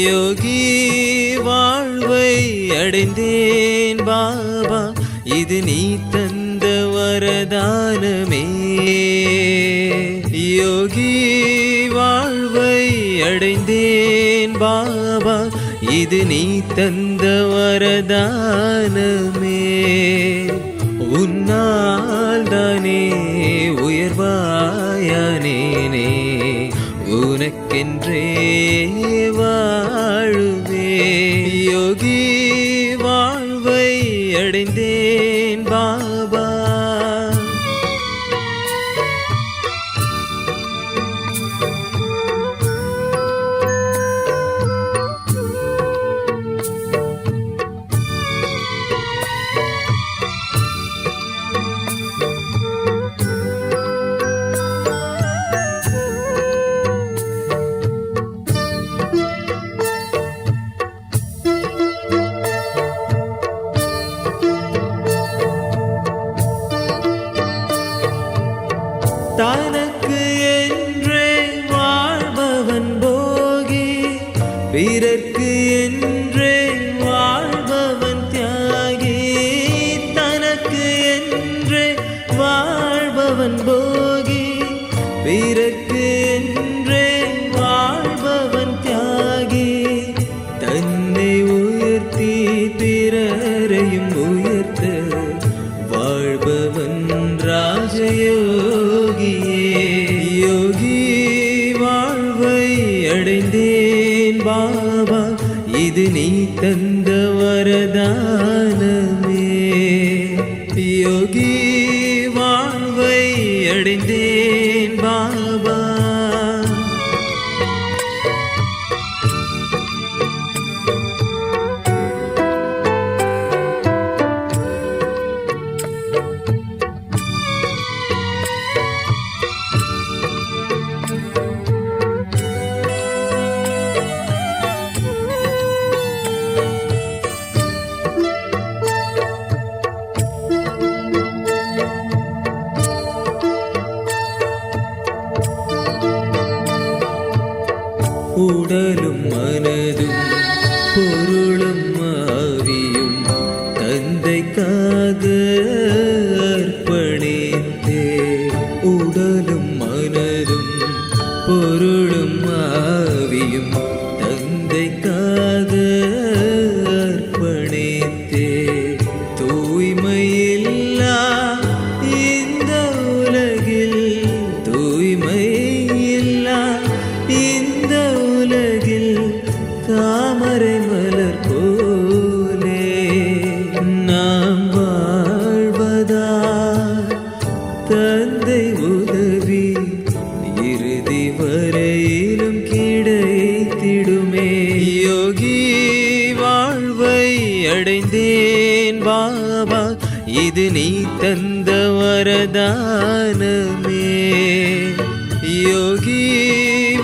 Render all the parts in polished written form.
யோகி வாழ்வை அடைந்தேன் பாபா, இது நீ தந்த வரதானமே. யோகி வாழ்வை அடைந்தேன் பாபா, இது நீ தந்த வரதானமே. உன்னால் தானே உயர்வாயானேனே, உனக்கென்றே வாழுவே. யோகி வாழ்வை அடைந்தேன் பாபா. தனக்கு என்றே வாழ்பவன் போகி, பிறர்க்கு என்றே பாபா இது நீ தந்த வரதானமே யோகி வாழ்வை அடைந்தேன் பாபா உடலும் மனதும் பொருளும் ஆவியும் தந்தைக்காக அர்ப்பணித்தே உடலும் மனதும் பொருளும் ஆவியும் தந்தைக்காக அர்ப்பணித்தே தூய்மையில்லா இந்த உலகில் தூய்மையில்லா இந்த உலகில் தாமரை மலர் போலே நாம் வாழ்வதா தந்தை உதவி இறுதி வரையிலும் கிடைத்திடுமே யோகி வாழ்வை அடைந்தேன் பாபா இது நீ தந்த வரதானமே யோகி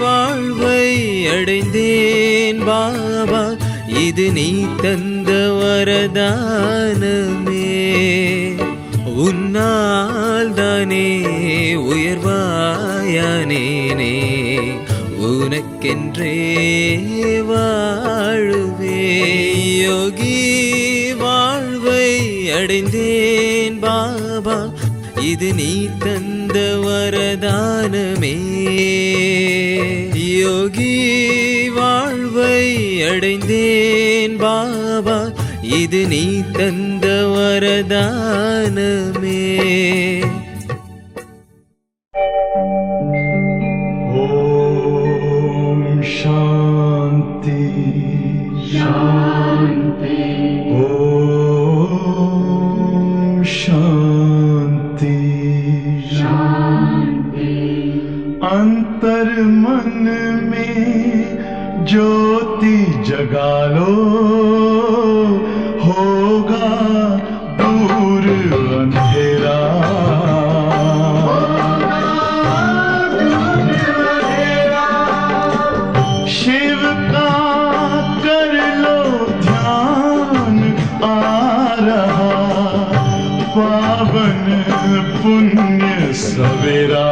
வாழ்வை அடைந்தேன் பாபா இது நீ தந்த வரதானமே உன்னால் தானே உயர்வாயானேனே உனக்கென்றே வாழுவே யோகி வாழ்வை அடைந்தேன் பாபா இது நீ தந்த வரதானமே யோகி வாழ்வை அடைந்தேன் பாபா இது நீ தந்த வரதானமே ஓம் சாந்தி சாந்தி ஓம் शांति शांति अंतर मन में ज्योति जगा लो होगा दूर अंधेरा शिव का कर लो ध्यान आ रहा पावन पुण्य सवेरा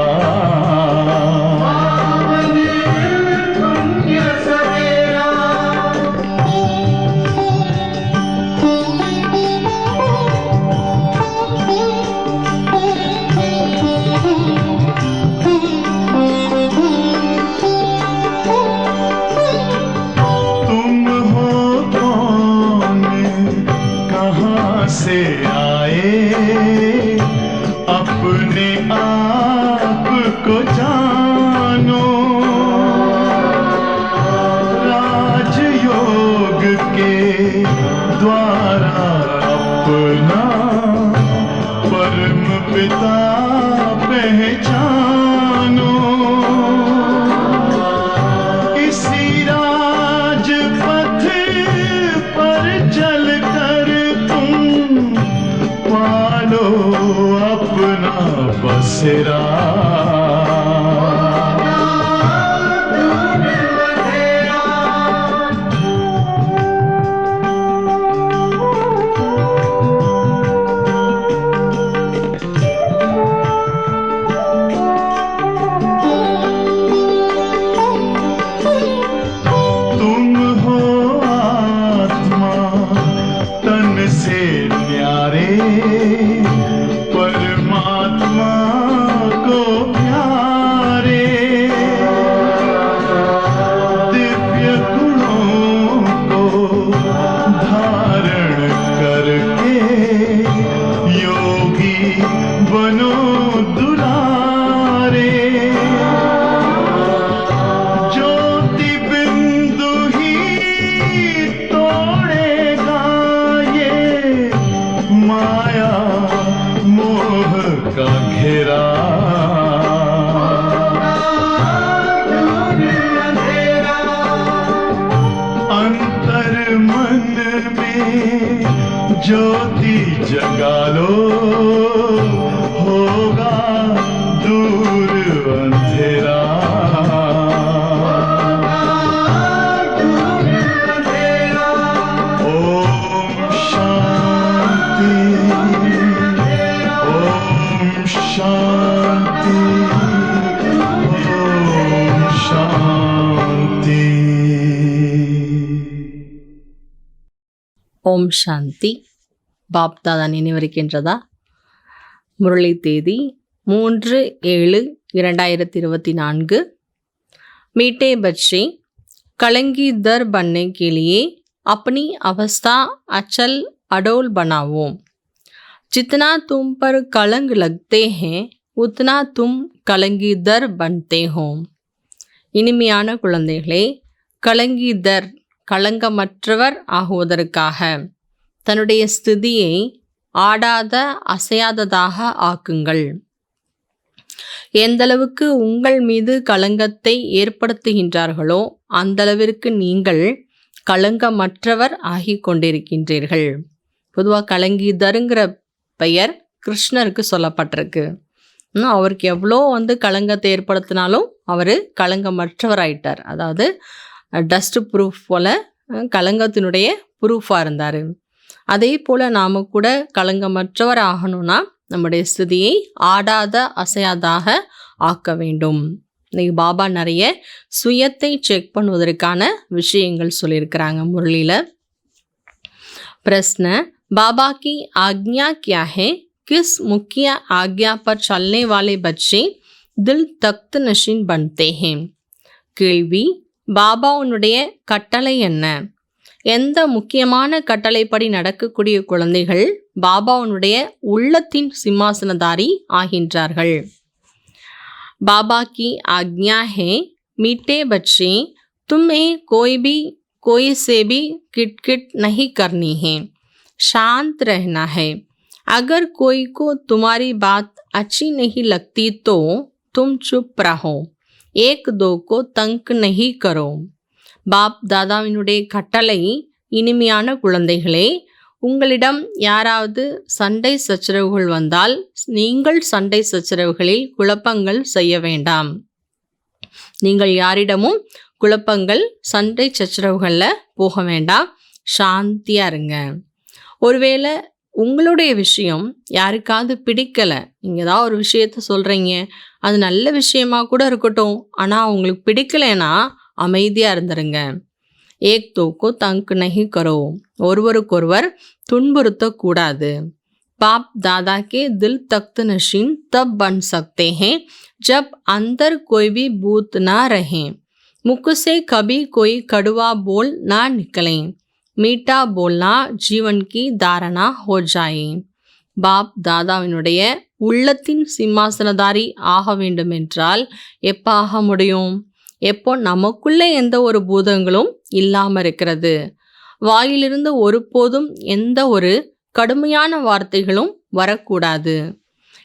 ज्योति जगा लो, होगा दूर अंधेरा। ओम शांति, ओम शांति, ओम शांति। ஓம் சாந்தி. பாப்தாதா நினைவிருக்கின்றதா? முரளி தேதி 3/7/2024। मीठे बच्चे, कलंगी दर बनने के लिए अपनी अवस्था अचल अडोल बनाओ। जितना तुम पर कलंग लगते हैं उतना तुम कलंगी दर बनते हो। இனிமையான குழந்தைகளே, கலங்கீதர் களங்கமற்றவர் ஆகுவதற்காக தன்னுடைய ஸ்திதியை ஆடாத அசையாததாக ஆக்குங்கள். எந்தளவுக்கு உங்கள் மீது களங்கத்தை ஏற்படுத்துகின்றார்களோ அந்தளவிற்கு நீங்கள் களங்கமற்றவர் ஆகிக் கொண்டிருக்கின்றீர்கள். பொதுவாக கலங்கீதருங்கிற பெயர் கிருஷ்ணருக்கு சொல்லப்பட்டிருக்கு. அவருக்கு எவ்வளோ களங்கத்தை ஏற்படுத்தினாலும் அவர் களங்கமற்றவர் ஆயிட்டார். அதாவது டஸ்ட் ப்ரூஃப் போல் களங்கத்தினுடைய ப்ரூஃபாக இருந்தார். அதே போல் நாம் கூட களங்கமற்றவர் ஆகணும்னா நம்முடைய ஸ்திதியை ஆடாத அசையாதாக ஆக்க வேண்டும். இன்னைக்கு பாபா நிறைய சுயத்தை செக் பண்ணுவதற்கான விஷயங்கள் சொல்லியிருக்கிறாங்க முரளியில். प्रश्न, बाबा की आज्ञा क्या है? किस मुख्य आज्ञा पर चलने वाले बच्चे दिल तख्त नशीन बनते हैं? கேள்வி, பாபாவுடைய கட்டளை என்ன? எந்த முக்கியமான கட்டளைப்படி நடக்கக்கூடிய குழந்தைகள் பாபாவுடைய உள்ளத்தின் சிம்மாசனதாரி ஆகின்றார்கள்? बाबा की आज्ञा है, मीठे बच्चे, तुम्हें कोई से भी किटकिट नहीं करनी है, शांत रहना है। अगर कोई को तुम्हारी बात अच्छी नहीं लगती तो तुम चुप रहो, एक दो को तंग नहीं करो। பாப் தாதாவினுடைய கட்டளை, இனிமையான குழந்தைகளே, உங்களிடம் யாராவது சண்டை சச்சரவுகள் வந்தால் நீங்கள் சண்டை சச்சரவுகளில் குழப்பங்கள் செய்ய வேண்டாம். நீங்கள் யாரிடமும் குழப்பங்கள் சண்டை சச்சரவுகளில் போக வேண்டாம், சாந்தியாக இருங்க. ஒருவேளை உங்களுடைய விஷயம் யாருக்காவது பிடிக்கலை, நீங்கள் ஏதாவது ஒரு விஷயத்த சொல்கிறீங்க, அது நல்ல விஷயமாக கூட இருக்கட்டும், ஆனால் உங்களுக்கு பிடிக்கலைன்னா அமைதியாக இருந்துருங்க. ஏக் தோக்கோ தங்க் நஹி கரோ, ஒருவருக்கொருவர் துன்புறுத்தக்கூடாது. बाप दादा के दिल तख्त नशीन तब बन सकते हैं जब अंदर कोई भी भूत ना रहे, मुख से कभी कोई कड़वा बोल ना निकले, मीठा बोलना जीवन की धारणा हो जाए. பாப் தாதாவினுடைய உள்ளத்தின் சிம்மாசனதாரி ஆக வேண்டுமென்றால் எப்போ ஆக முடியும்? எப்போ நமக்குள்ளே எந்த ஒரு பூதங்களும் இல்லாமல் இருக்கிறது, வாயிலிருந்து ஒருபோதும் எந்த ஒரு கடுமையான வார்த்தைகளும் வரக்கூடாது,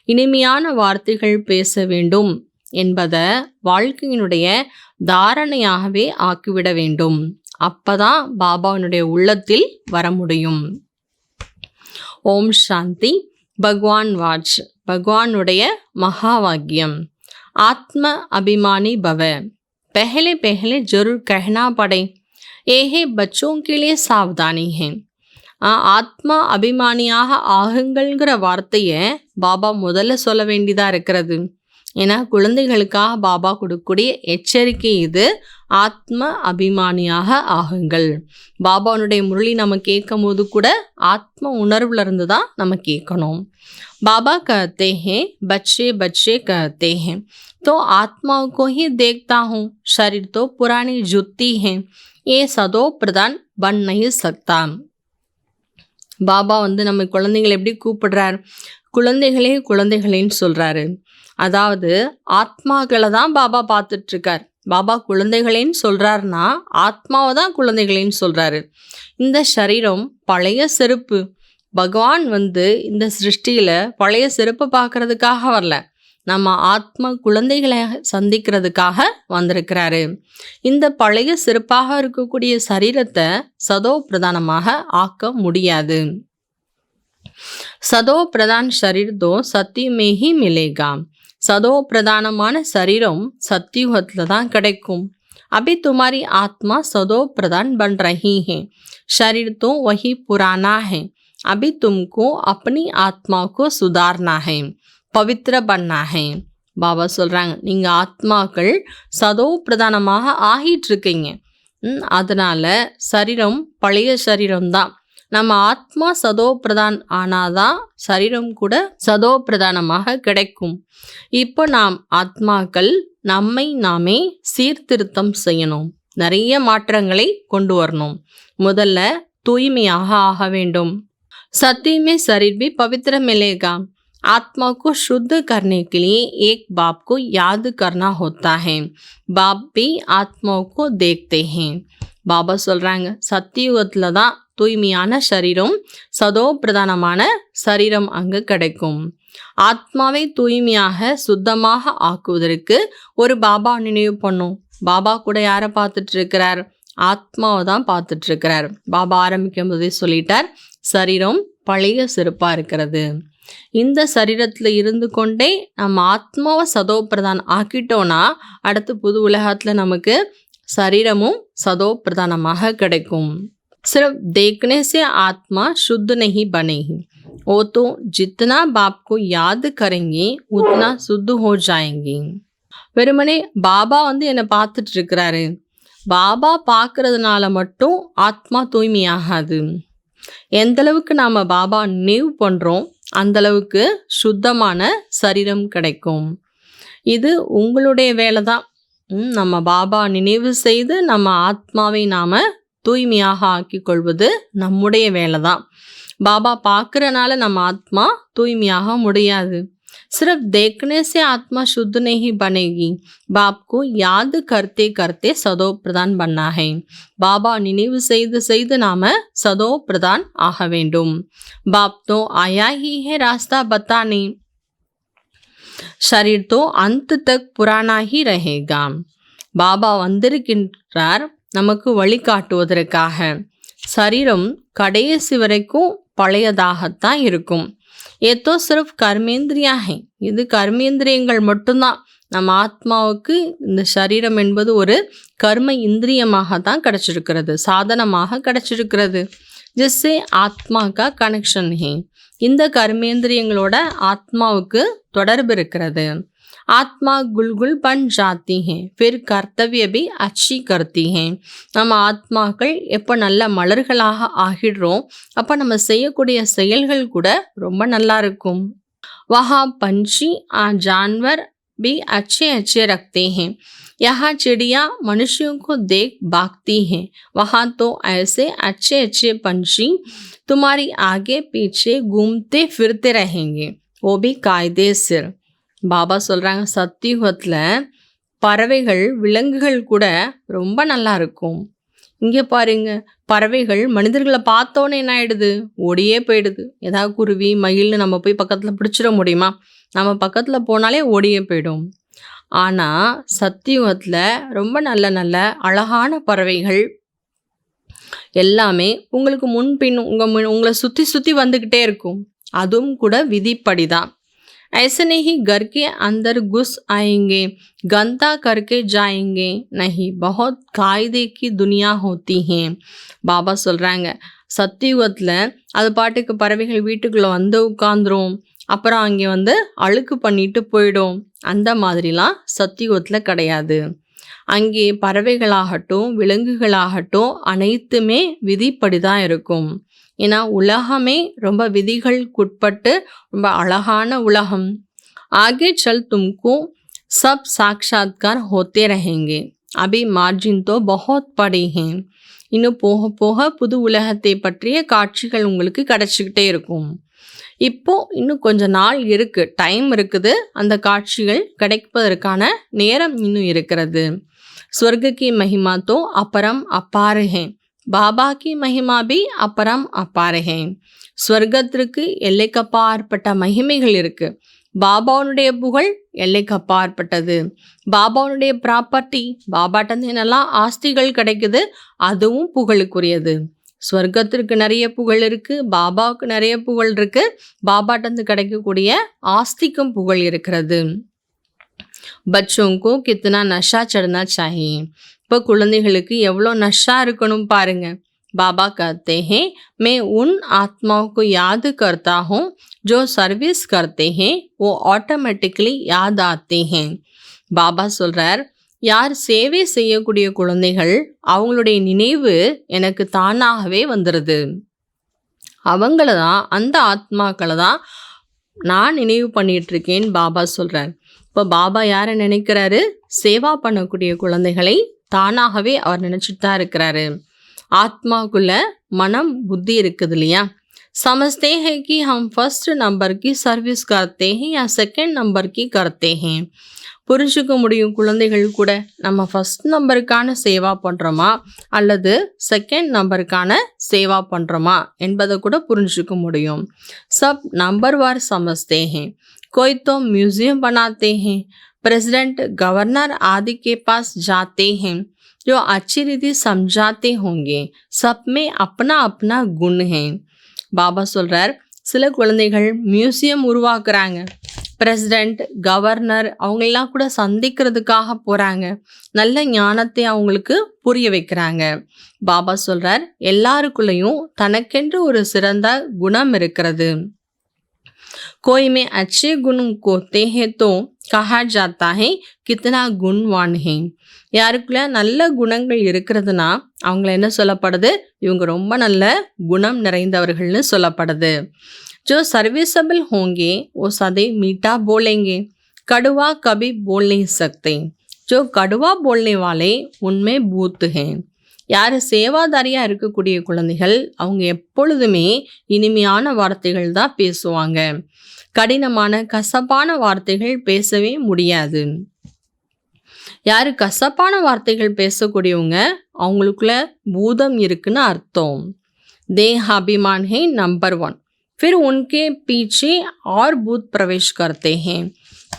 இனிமையான வார்த்தைகள் பேச வேண்டும் என்பதை வாழ்க்கையினுடைய தாரணையாகவே ஆக்கிவிட வேண்டும். அப்பதான் பாபாவினுடைய உள்ளத்தில் வர முடியும். ஓம் சாந்தி. பகவான் வாட்ச், பகவானுடைய மகாவாக்கியம். ஆத்ம அபிமானி பவ, पहले पहले जरूर कहना पड़े, यह बच्चों के लिए सावधानी है. ஆத்மா அபிமானியாக ஆகுங்கள்ங்கிற வார்த்தையை பாபா முதல்ல சொல்ல வேண்டியதாக இருக்கிறது. ஏன்னா குழந்தைகளுக்காக பாபா கொடுக்கக்கூடிய எச்சரிக்கை இது. ஆத்ம அபிமானியாக ஆகுங்கள். பாபாவுடைய முரளி நம்ம கேட்கும் போது கூட ஆத்ம உணர்வுல இருந்து தான் நம்ம கேட்கணும். बाबा कहते हैं, बच्चे बच्चे कहते हैं, तो आत्माओं को ही देखता हूँ, शरीर तो पुरानी जुत्ती है, ये सदो प्रदान बन नहीं सकता. பாபா நம்ம குழந்தைங்களை எப்படி கூப்பிடுறார்? குழந்தைகளே குழந்தைகளேன்னு சொல்கிறாரு. அதாவது ஆத்மாக்களை தான் பாபா பார்த்துட்ருக்கார். பாபா குழந்தைகளேன்னு சொல்கிறாருன்னா ஆத்மாவை தான் குழந்தைகளேன்னு சொல்கிறாரு. இந்த சரீரம் பழைய செருப்பு. பகவான் இந்த சிருஷ்டியில் பழைய செருப்பை பார்க்கறதுக்காக வரல, நம்ம ஆத்ம குழந்தைகளை சந்திக்கிறதுக்காக வந்திருக்கிறாரு. இந்த பழைய சிறப்பாக இருக்கக்கூடிய சரீரத்தை சதோ பிரதானமாக ஆக்க முடியாது. சதோ பிரதான் शरीर तो सत्य में ही मिलेगा. சதோ பிரதானமான சரீரம் சத்தியுகத்துல தான் கிடைக்கும். अभी तुम्हारी आत्मा सदो प्रधान बन रही है. शरीर तो वही पुराना है. अभी तुमको अपनी आत्मा को सुधारना है, पवित्र बनना है. பாபா சொல்றாங்க, நீங்க ஆத்மாக்கள் சதோ பிரதானமாக ஆகிட்டு இருக்கீங்க. அதனால சரீரம் பழைய சரீரம்தான். நம்ம ஆத்மா சதோ பிரதான் ஆனாதான் சரீரம் கூட சதோ பிரதானமாக கிடைக்கும். இப்போ நாம் ஆத்மாக்கள் நம்மை நாமே சீர்திருத்தம் செய்யணும், நிறைய மாற்றங்களை கொண்டு வரணும். முதல்ல தூய்மையாக ஆக வேண்டும். सत्य में शरीर भी पवित्र मिलेगा. आत्मा को शुद्ध करने के लिए एक बाप को याद करना होता है. बाप भी आत्माओं को देखते हैं. பாபா சொல்றாங்க, சத்தியுகத்துல தான் தூய்மையான சரீரம் சதோ பிரதானமான சரீரம் அங்கு கிடைக்கும். ஆத்மாவை தூய்மையாக சுத்தமாக ஆக்குவதற்கு ஒரு பாபா நினைவு பண்ணும். பாபா கூட யாரை பார்த்துட்டு இருக்கிறார்? ஆத்மாவை தான் பார்த்துட்டு இருக்கிறார். பாபா ஆரம்பிக்கும் போதே சொல்லிட்டார், சரீரம் பழைய சிறப்பா இருக்கிறது. இந்த சரீரத்துல இருந்து கொண்டே நம்ம ஆத்மாவை சதோ பிரதான் ஆக்கிட்டோம்னா அடுத்து புது உலகத்துல நமக்கு शरीरமும் சதோ பிரதானமாக கிடைக்கும். सिर्फ देखने से आत्मा शुद्ध नहीं बनेगी. वो तो जितना बाप को याद करेंगे उतना शुद्ध हो जाएंगे. வெறுமனே பாபா என்னை பார்த்துட்டு இருக்கிறாரு, பாபா பார்க்கறதுனால மட்டும் ஆத்மா தூய்மையாகாது. எந்த அளவுக்கு நாம பாபா நினைவு பண்றோம் அந்த அளவுக்கு சுத்தமான சரீரம் கிடைக்கும். இது உங்களுடைய வேலை தான். நம்ம பாபா நினைவு செய்து நம்ம ஆத்மாவை நாம தூய்மையாக ஆக்கி கொள்வது நம்முடைய வேலை தான். பாபா பார்க்கறனால நம்ம ஆத்மா தூய்மையாக முடியாது. सिर्फ देखने से आत्मा शुद्ध नहीं बनेगी. बाप को याद करते करते सदो प्रधान बनना है. பாபா நினைவு செய்து செய்து நாம சதோ பிரதான் ஆக வேண்டும். பாப் तो आया ही है रास्ता बताने. शरीर तो अंत तक पुराना ही रहेगा. பாபா வந்திருக்கின்றார் நமக்கு வழிகாட்டுவதற்காக. சரீரம் கடைசி வரைக்கும் பழையதாகத்தான் இருக்கும். ஏதோ சிர்ஃப் கர்மேந்திரியா ஹை. இது கர்மேந்திரியங்கள் மட்டும்தான். நம்ம ஆத்மாவுக்கு இந்த சரீரம் என்பது ஒரு கர்ம இந்திரியமாக தான் கிடைச்சிருக்கிறது, சாதனமாக கிடைச்சிருக்கிறது. ஜிஸ்ஸே ஆத்மா கா கனெக்ஷன் ஹே. இந்த கர்மேந்திரியங்களோட ஆத்மாவுக்கு தொடர்பு இருக்கிறது. ஆத்மா குல்குல் பன் ஜாத்தி ஹே, ஃபிர் கர்த்தவிய பி அச்சி கர்த்தி ஹே. நம்ம ஆத்மாக்கள் எப்போ நல்ல மலர்களாக ஆகிடுறோம் அப்போ நம்ம செய்யக்கூடிய செயல்கள் கூட ரொம்ப நல்லா இருக்கும். வஹா பஞ்சி जानवर भी अच्छे अच्छे रखते हैं. यहाँ चिड़िया मनुष्यों को देख भागती हैं. वहाँ तो ऐसे अच्छे अच्छे पंछी तुम्हारी आगे पीछे घूमते फिरते रहेंगे, वो भी कायदे सिर. பாபா சொல்றாங்க, சத்தியுகத்துல பறவைகள் விலங்குகள் கூட ரொம்ப நல்லா இருக்கும். இங்கே பாருங்க, பறவைகள் மனிதர்களை பார்த்தோன்னே என்ன ஆயிடுது? ஓடியே போயிடுது. ஏதாவது குருவி மயில்னு நம்ம போய் பக்கத்தில் பிடிச்சிட முடியுமா? நம்ம பக்கத்தில் போனாலே ஓடியே போயிடும். ஆனால் சத்தியுகத்தில் ரொம்ப நல்ல நல்ல அழகான பறவைகள் எல்லாமே உங்களுக்கு முன்பின் உங்களை சுற்றி சுற்றி வந்துக்கிட்டே இருக்கும். அதுவும் கூட விதிப்படி தான். ऐसे नहीं घर के अंदर घुस आएंगे, गंदा करके जाएंगे नहीं, बहुत कायदे की दुनिया होती है. பாபா சொல்கிறாங்க, சத்தியுகத்தில் அது பாட்டுக்கு பறவைகள் வீட்டுக்குள்ளே வந்து உட்காந்துரும், அப்புறம் அங்கே அழுக்கு பண்ணிட்டு போயிடும். அந்த மாதிரிலாம் சத்தியுகத்தில் கிடையாது. அங்கே பறவைகளாகட்டும் விலங்குகளாகட்டும் அனைத்துமே விதிப்படி தான் இருக்கும். ஏன்னா உலகமே ரொம்ப விதிகளுக்குட்பட்டு ரொம்ப அழகான உலகம். आगे चल तुमको सब साक्षात्कार होते रहेंगे. अभी मार्जिन तो बहुत படி हैं. இன்னும் போக போக புது உலகத்தை பற்றிய காட்சிகள் உங்களுக்கு கிடைச்சிக்கிட்டே இருக்கும். இப்போ இன்னும் கொஞ்ச நாள் இருக்கு, டைம் இருக்குது. அந்த காட்சிகள் கிடைப்பதற்கான நேரம் இன்னும் இருக்கிறது. स्वर्ग की महिमा तो अपरम अपार है. பாபா கி மகிமா பி அபரம் அபார் ஹே. ஸ்வர்க்கத்திற்கு எல்லைக்கப்பாற்பட்ட மகிமைகள் இருக்கு. பாபாவுடைய புகழ் எல்லைக்கு அப்பாற்பட்டது. பாபாவுடைய ப்ராப்பர்ட்டி, பாபாட்டந்து என்னெல்லாம் ஆஸ்திகள் கிடைக்குது அதுவும் புகழுக்குரியது. ஸ்வர்க்கத்திற்கு நிறைய புகழ் இருக்கு, பாபாவுக்கு நிறைய புகழ் இருக்கு, பாபாட்டந்து கிடைக்கக்கூடிய ஆஸ்திக்கும் புகழ் இருக்கிறது. பச்சோங்கோ கித்தனா நஷா சடனா சாஹி. இப்போ குழந்தைகளுக்கு எவ்வளோ நஷா இருக்கணும் பாருங்க. बाबा कहते हैं मैं उन आत्माओं को याद करता हूँ जो सर्विस करते हैं, वो ऑटोमेटिकली याद आते हैं. பாபா சொல்றார், யார் சேவை செய்யக்கூடிய குழந்தைகள் அவங்களுடைய நினைவு எனக்கு தானாகவே வந்துடுது. அவங்கள தான், அந்த ஆத்மாக்களை தான் நான் நினைவு பண்ணிட்டு இருக்கேன்னு பாபா சொல்றார். இப்போ பாபா யாரை நினைக்கிறாரு? சேவா பண்ணக்கூடிய குழந்தைகளை தானாகவே அவர் நினைச்சிட்டு தான் இருக்கிறாரு. ஆத்மாக்குள்ள மனம் புத்தி இருக்குது இல்லையா? समझते हैं कि हम फर्स्ट नंबर की सर्विस करते हैं या सेकंड नंबर की करते हैं. புரிஞ்சுக்க முடியும் குழந்தைகள் கூட நம்ம ஃபர்ஸ்ட் நம்பருக்கான சேவா பண்ணுறோமா அல்லது செகண்ட் நம்பருக்கான சேவா பண்ணுறோமா என்பதை கூட புரிஞ்சுக்க முடியும். सब नंबरवार समझते हैं. कोई तो म्यूजियम बनाते हैं, प्रेसिडेंट गवर्नर आदि के पास जाते हैं जो अच्छी रीति समझाते होंगे. सब में अपना अपना गुण है. பாபா சொல்றார், சில குழந்தைகள் மியூசியம் உருவாக்குறாங்க, பிரசிடெண்ட், கவர்னர் அவங்களெல்லாம் கூட சந்திக்கிறதுக்காக போறாங்க, நல்ல ஞானத்தை அவங்களுக்கு புரிய வைக்கிறாங்க. பாபா சொல்றார், எல்லாருக்குள்ளேயும் தனக்கென்று ஒரு சிறந்த குணம் இருக்கிறது. कोई में अच्छे गुण होते हैं तो कहा जाता है कितना गुणवान है. யாருக்குள்ள நல்ல குணங்கள் இருக்கிறதுனா அவங்கள என்ன சொல்லப்படுது? இவங்க ரொம்ப நல்ல குணம் நிறைந்தவர்கள்னு சொல்லப்படுது. जो सर्विसेबल होंगे वो सदैव मीठा बोलेंगे, कड़वा कभी बोल नहीं सकते. जो कड़वा बोलने वाले उनमें भूत हैं. யார் சேவாதாரியாக இருக்கக்கூடிய குழந்தைகள் அவங்க எப்பொழுதுமே இனிமையான வார்த்தைகள் தான் பேசுவாங்க, கடினமான கசப்பான வார்த்தைகள் பேசவே முடியாது. யார் கசப்பான வார்த்தைகள் பேசக்கூடியவங்க அவங்களுக்குள்ள பூதம் இருக்குன்னு அர்த்தம். देहाभिमान है नंबर 1, फिर उनके पीछे और भूत प्रवेश करते हैं.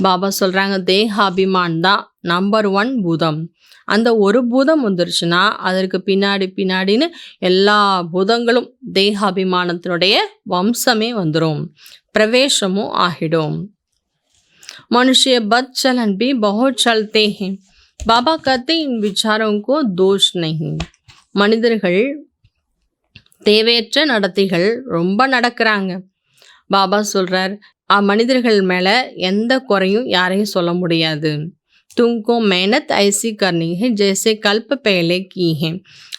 பாபா சொல்கிறாங்க, தேகாபிமான் தான் நம்பர் 1 பூதம். அந்த ஒரு பூதம் வந்துருச்சுன்னா அதற்கு பின்னாடின்னு எல்லா பூதங்களும் தேகாபிமானத்தினுடைய வம்சமே வந்துடும், பிரவேசமும் ஆகிடும். मनुष्य बद चलन भी बहुत चलते हैं. பாபா कहते इन विचारों को दोष नहीं. மனிதர்கள் தேவையற்ற நடத்தைகள் ரொம்ப நடக்கிறாங்க. பாபா சொல்றார், மனிதர்கள் மேல எந்த குறையும் யாரையும் சொல்ல முடியாது. तुमको मेहनत ऐसी करनी है जैसे कल्प पहले की है.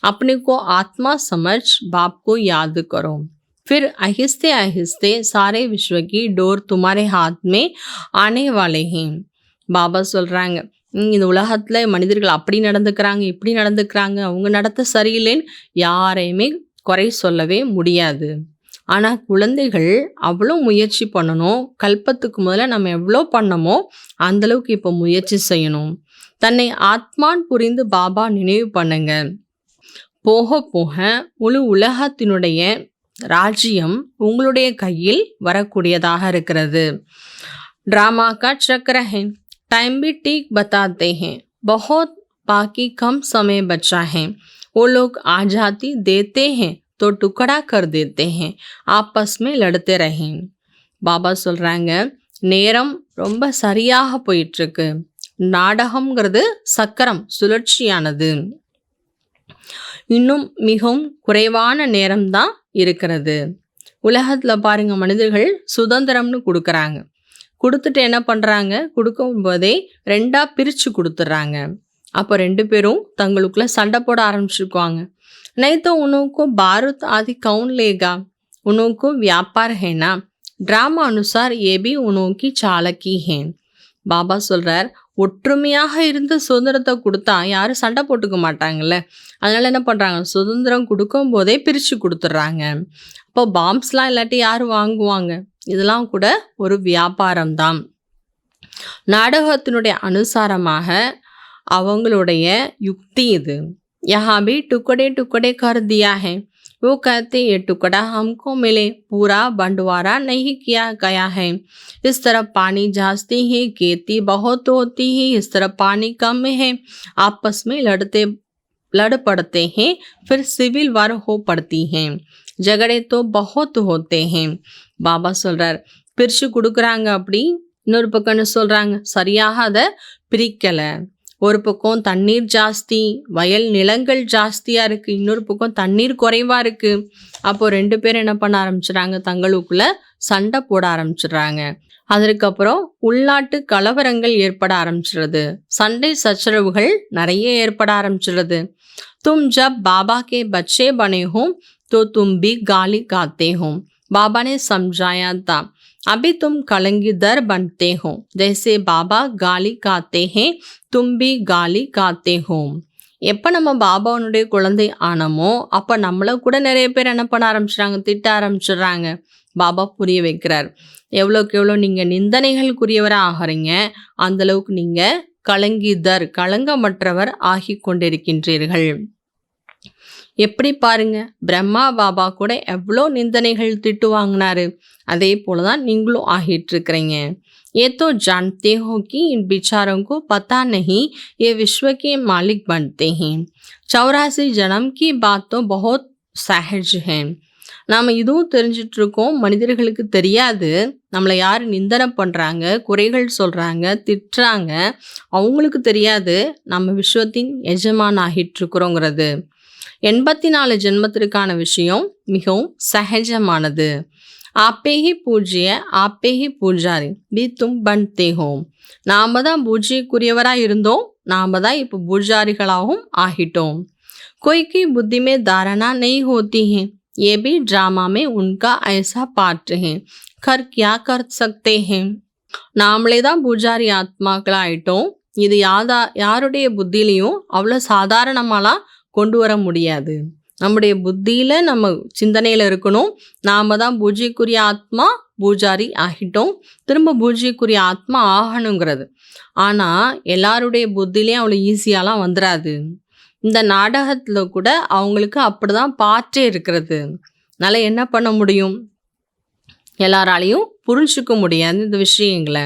अपने को आत्मा समझ बाप को याद करो, फिर आहिस्ते आहिस्ते सारे विश्व की डोर तुम्हारे हाथ में आने वाले हैं. பாபா சொல்கிறாங்க, இந்த உலகத்தில் மனிதர்கள் அப்படி நடந்துக்கிறாங்க, இப்படி நடந்துக்கிறாங்க, அவங்க நடத்த சரியில்லைன்னு யாரையுமே குறை சொல்லவே முடியாது. ஆனால் குழந்தைகள் அவ்வளோ முயற்சி பண்ணணும். கல்பத்துக்கு முதல்ல நம்ம எவ்வளோ பண்ணமோ அந்தளவுக்கு இப்போ முயற்சி செய்யணும். தன்னை ஆத்மான் புரிந்து பாபா நினைவு பண்ணுங்க. போக போக முழு உலகத்தினுடைய ராஜ்யம் உங்களுடைய கையில் வரக்கூடியதாக இருக்கிறது. ड्रामा का चक्र है, टाइम भी ठीक बताते हैं, बहुत बाकी कम समय बचा है. वो लोग आज़ादी देते हैं तो टुकड़ा कर देते हैं, आपस में लड़ते रहें. பாபா சொல்கிறாங்க, நேரம் ரொம்ப சரியாக போயிட்டுருக்கு. நாடகம்ங்கிறது சக்கரம், சுழற்சியானது. இன்னும் மிகவும் குறைவான நேரம்தான் இருக்கிறது. உலகத்தில் பாருங்க, மனிதர்கள் சுதந்திரம்னு கொடுக்குறாங்க, கொடுத்துட்டு என்ன பண்ணுறாங்க, கொடுக்கும் போதே 2ஆக பிரித்து கொடுத்துட்றாங்க. அப்போ 2 பேரும் தங்களுக்குள்ள சண்டை போட ஆரம்பிச்சிருக்குவாங்க. नहीं तो उनको बारूद आदि कौन लेगा, उनको व्यापार है ना. ड्रामा अनुसार ये भी उनकी चालकी है. பாபா சொல்கிறார், ஒற்றுமையாக இருந்து சுதந்திரத்தை கொடுத்தா யாரும் சண்டை போட்டுக்க மாட்டாங்கல்ல, அதனால் என்ன பண்ணுறாங்க, சுதந்திரம் கொடுக்கும் போதே பிரித்து கொடுத்துட்றாங்க. அப்போ பாம்ஸ்லாம் இல்லாட்டி யார் வாங்குவாங்க? இதெல்லாம் கூட ஒரு வியாபாரம்தான். நாடகத்தினுடைய அனுசாரமாக அவங்களுடைய யுக்தி இது. यहाँ भी टुकड़े टुकड़े कर दिया है, वो कहते ये टुकड़ा हमको मिले, पूरा बंटवारा नहीं किया गया है। इस तरफ पानी जास्ती है, खेती बहुत होती है, इस तरफ पानी कम है, आपस में लड़ पड़ते हैं, फिर सिविल वार हो पड़ती हैं, झगड़े तो बहुत होते हैं। பாபா சொல்றார், பிரிச்சு கொடுக்குறாங்க. அப்படி இன்னொரு பக்கம் என்ன சொல்றாங்க, சரியாக அதை பிரிக்கல. ஒரு பக்கம் தண்ணீர் ஜாஸ்தி, வயல் நிலங்கள் ஜாஸ்தியா இருக்கு, இன்னொரு பக்கம் தண்ணீர் குறைவா இருக்கு. அப்போ 2 பேரும் என்ன பண்ண ஆரம்பிச்சிடறாங்க, தங்களுக்குள்ள சண்டை போட ஆரம்பிச்சிடுறாங்க. அதற்கப்புறம் உள்நாட்டு கலவரங்கள் ஏற்பட ஆரம்பிச்சிடுறது, சண்டை சச்சரவுகள் நிறைய ஏற்பட ஆரம்பிச்சிடுறது. तुम जब बाबा के बच्चे बने हो तो तुम भी गाली खाते हो। बाबा ने समझाया था, अभी तुम कलंगीदर बनते हो, जैसे बाबा गाली खाते हैं तुम भी गाली खाते हो। எப்போ நம்ம பாபாவனுடைய குழந்தை ஆனமோ அப்போ நம்மளை கூட நிறைய பேர் என்ன பண்ண ஆரம்பிச்சிடுறாங்க, திட்ட ஆரம்பிச்சிடுறாங்க. பாபா புரிய வைக்கிறார், எவ்வளோக்கு எவ்வளோ நீங்கள் நிந்தனைகளுக்குரியவராக ஆகிறீங்க, அந்தளவுக்கு நீங்கள் கலங்கீதர் களங்கமற்றவர் ஆகி கொண்டிருக்கின்றீர்கள். எப்படி பாருங்க, பிரம்மா பாபா கூட எவ்வளோ நிந்தனைகள் திட்டு வாங்கினாரு, அதே போல தான் நீங்களும் ஆகிட்டு இருக்கிறீங்க. ये तो जानते हो कि इन बिचारों को पता नहीं ये विश्व के मालिक बनते हैं। 84 जन्म की बात तो बहुत सहज है। நாம் இதுவும் தெரிஞ்சிட்டு இருக்கோம், மனிதர்களுக்கு தெரியாது நம்மளை யார் நிந்தனை பண்ணுறாங்க, குறைகள் சொல்கிறாங்க, திட்டுறாங்க. அவங்களுக்கு தெரியாது நம்ம விஸ்வத்தின் எஜமான் ஆகிட்டு இருக்கிறோங்கிறது. 84 ஜென்மத்திற்கான விஷயம் மிகவும் சகஜமானது. ஆப்பே ஹி பூஜ்ய ஆப்பே ஹி பூஜாரி பி தும் பன்தே ஹோ. நாம தான் பூஜ்யக்குரியவராக இருந்தோம், நாம தான் இப்போ பூஜாரிகளாகவும் ஆகிட்டோம். कोई की बुद्धि में धारणा नहीं होती है, ये भी ड्रामा में उनका ऐसा पार्ट है, खर क्या कर सकते हैं. நாமளே தான் பூஜாரி ஆத்மாக்கள் ஆயிட்டோம். இது யாருடைய புத்திலையும் அவ்வளோ சாதாரணமாலாம் கொண்டு வர முடியாது. நம்முடைய புத்தியில் நம்ம சிந்தனையில் இருக்கணும், நாம் தான் பூஜ்யக்குரிய ஆத்மா, பூஜாரி ஆகிட்டோம், திரும்ப பூஜ்யக்குரிய ஆத்மா ஆகணுங்கிறது. ஆனால் எல்லாருடைய புத்திலையும் அவ்வளோ ஈஸியாலாம் வந்துடாது. இந்த நாடகத்தில் கூட அவங்களுக்கு அப்படி தான் பாற்றே இருக்கிறது. அதனால் என்ன பண்ண முடியும், எல்லாராலையும் புரிஞ்சுக்க முடியாது இந்த விஷயங்களை.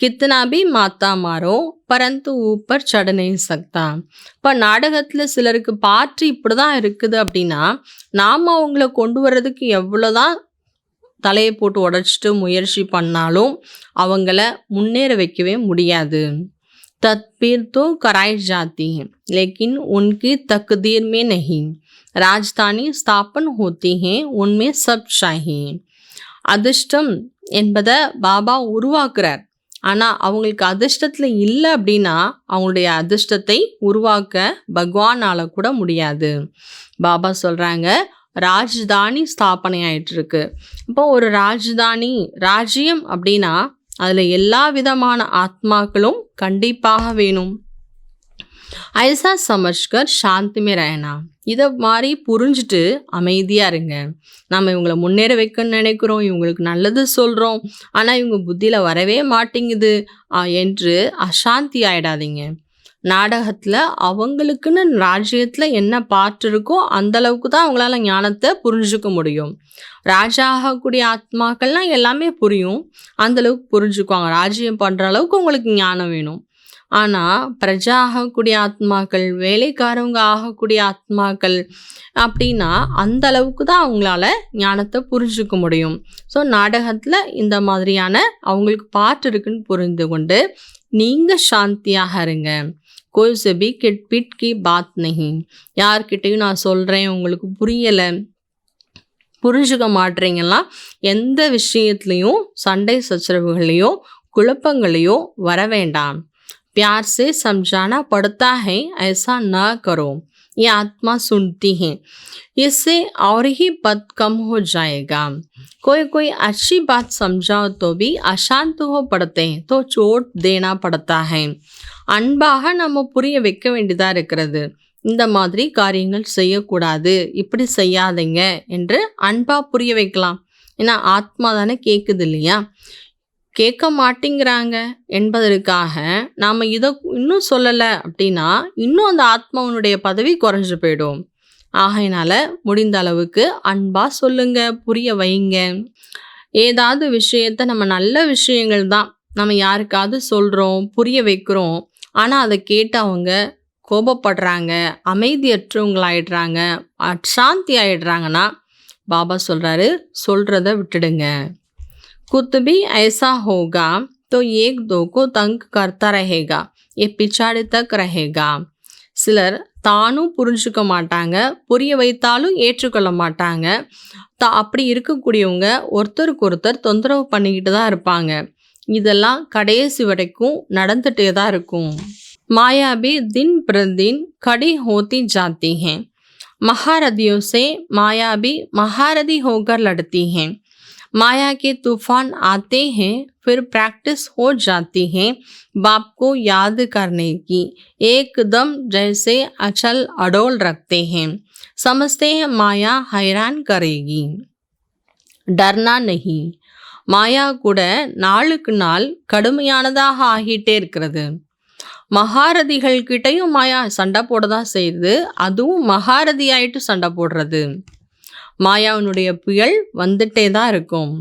கித்தனா பி மாத்தா மாறோ பரந்து ஊப்பர் சடனை சக்தா. இப்போ நாடகத்தில் சிலருக்கு பாற்று இப்படி தான் இருக்குது அப்படின்னா நாம் அவங்கள கொண்டு வர்றதுக்கு எவ்வளோதான் தலையை போட்டு உடச்சிட்டு முயற்சி பண்ணாலும் அவங்கள முன்னேற வைக்கவே முடியாது. तदबीर तो कराई जाती है लेकिन उनकी तकदीर में नहीं। राजधानी स्थापन होती हैं उनमें सब चाहिए। அதிர்ஷ்டம் என்பதை பாபா உருவாக்குறார், ஆனால் அவங்களுக்கு அதிர்ஷ்டத்தில் இல்லை அப்படின்னா அவங்களுடைய அதிர்ஷ்டத்தை உருவாக்க பகவானால் கூட முடியாது. பாபா சொல்கிறாங்க, ராஜதானி ஸ்தாபனை ஆயிட்டு இருக்கு. இப்போ ஒரு ராஜதானி ராஜ்யம் அப்படின்னா அதில் எல்லா விதமான ஆத்மாக்களும் கண்டிப்பாக வேணும். ஐசா சமஜ்கர் சாந்திமே ரஹனா. இதை மாதிரி புரிஞ்சுட்டு அமைதியாக இருங்க. நம்ம இவங்களை முன்னேற வைக்கணும்னு நினைக்கிறோம், இவங்களுக்கு நல்லது சொல்கிறோம், ஆனால் இவங்க புத்தியில் வரவே மாட்டேங்குது என்று அசாந்தி ஆகிடாதீங்க. நாடகத்தில் அவங்களுக்குன்னு ராஜ்யத்தில் என்ன பாட்டு இருக்கோ அந்தளவுக்கு தான் அவங்களால ஞானத்தை புரிஞ்சுக்க முடியும். ராஜா ஆகக்கூடிய ஆத்மாக்கள்லாம் எல்லாமே புரியும், அந்தளவுக்கு புரிஞ்சுக்குவாங்க. ராஜ்யம் பண்ணுற அளவுக்கு உங்களுக்கு ஞானம் வேணும். ஆனால் பிரஜா ஆகக்கூடிய ஆத்மாக்கள், வேலைக்காரவங்க ஆகக்கூடிய ஆத்மாக்கள் அப்படின்னா அந்த அளவுக்கு தான் அவங்களால ஞானத்தை புரிஞ்சுக்க முடியும். ஸோ நாடகத்தில் இந்த மாதிரியான அவங்களுக்கு பாட்டு இருக்குன்னு புரிந்து கொண்டு நீங்கள் சாந்தியாக இருங்க. கோய் செபி கிட் பிட் கி பாத் நஹி. யார்கிட்டையும் நான் சொல்கிறேன் உங்களுக்கு புரியலை, புரிஞ்சுக்க மாட்டீங்கன்னா எந்த விஷயத்துலையும் சண்டை சச்சரவுகளையோ குழப்பங்களையோ வர வேண்டாம். प्यार से समझाना पड़ता है, ऐसा न करो, ये आत्मा सुनती है, इससे और ही पद कम हो जाएगा. कोई अच्छी बात समझाओ तो भी अशांत हो पड़ते हैं, तो चोट देना पड़ता है. அன்பாக நம்ம புரிய வைக்க வேண்டியதாக இருக்கிறது. இந்த மாதிரி காரியங்கள் செய்யக்கூடாது, இப்படி செய்யாதீங்க என்று அன்பாக புரிய வைக்கலாம். ஏன்னா ஆத்மா தானே கேட்குது இல்லையா. கேட்க மாட்டேங்கிறாங்க என்பதற்காக நாம் இதை இன்னும் சொல்லலை அப்படின்னா இன்னும் அந்த ஆத்மாவனுடைய பதவி குறைஞ்சு போயிடும். ஆகையினால முடிந்த அளவுக்கு அன்பா சொல்லுங்க, புரிய வைங்க. ஏதாவது விஷயத்த நம்ம நல்ல விஷயங்கள் தான் நம்ம யாருக்காவது சொல்கிறோம், புரிய வைக்கிறோம். ஆனால் அதை கேட்டு அவங்க கோபப்படுறாங்க, அமைதியற்றவங்களாயிடுறாங்க, அசாந்தி ஆயிடுறாங்கன்னா பாபா சொல்கிறாரு, சொல்கிறத விட்டுடுங்க. कुछ भी ऐसा होगा तो एक दो को तंग करता रहेगा, ये पिछाड़ी तक रहेगा. சிலர் தானும் புரிஞ்சுக்க மாட்டாங்க, புரிய வைத்தாலும் ஏற்றுக்கொள்ள மாட்டாங்க. அப்படி இருக்கக்கூடியவங்க ஒருத்தருக்கு ஒருத்தர் தொந்தரவு பண்ணிக்கிட்டு தான் இருப்பாங்க. இதெல்லாம் கடைசி வரைக்கும் நடந்துகிட்டே தான் இருக்கும். माया भी दिन प्रतिदिन खड़ी होती जाती हैं. महारथियों से माया भी महारथी होकर लड़ती हैं. माया के तूफान आते हैं, फिर प्रैक्टिस हो जाती है बाप को याद करने की. एकदम जैसे अचल अडोल रखते हैं, समझते हैं माया हैरान करेगी. डरना नहीं. மாயா கூட நாளுக்கு நாள் கடுமையானதாக ஆகிட்டே இருக்கிறது. மகாரதிகள் கிட்டையும் மாயா சண்டை போட தான் செய்யுது. அதுவும் மகாரதி ஆயிட்டு சண்டை போடுறது. மாயாவினுடைய புயல் வந்துட்டே தான் இருக்கும்.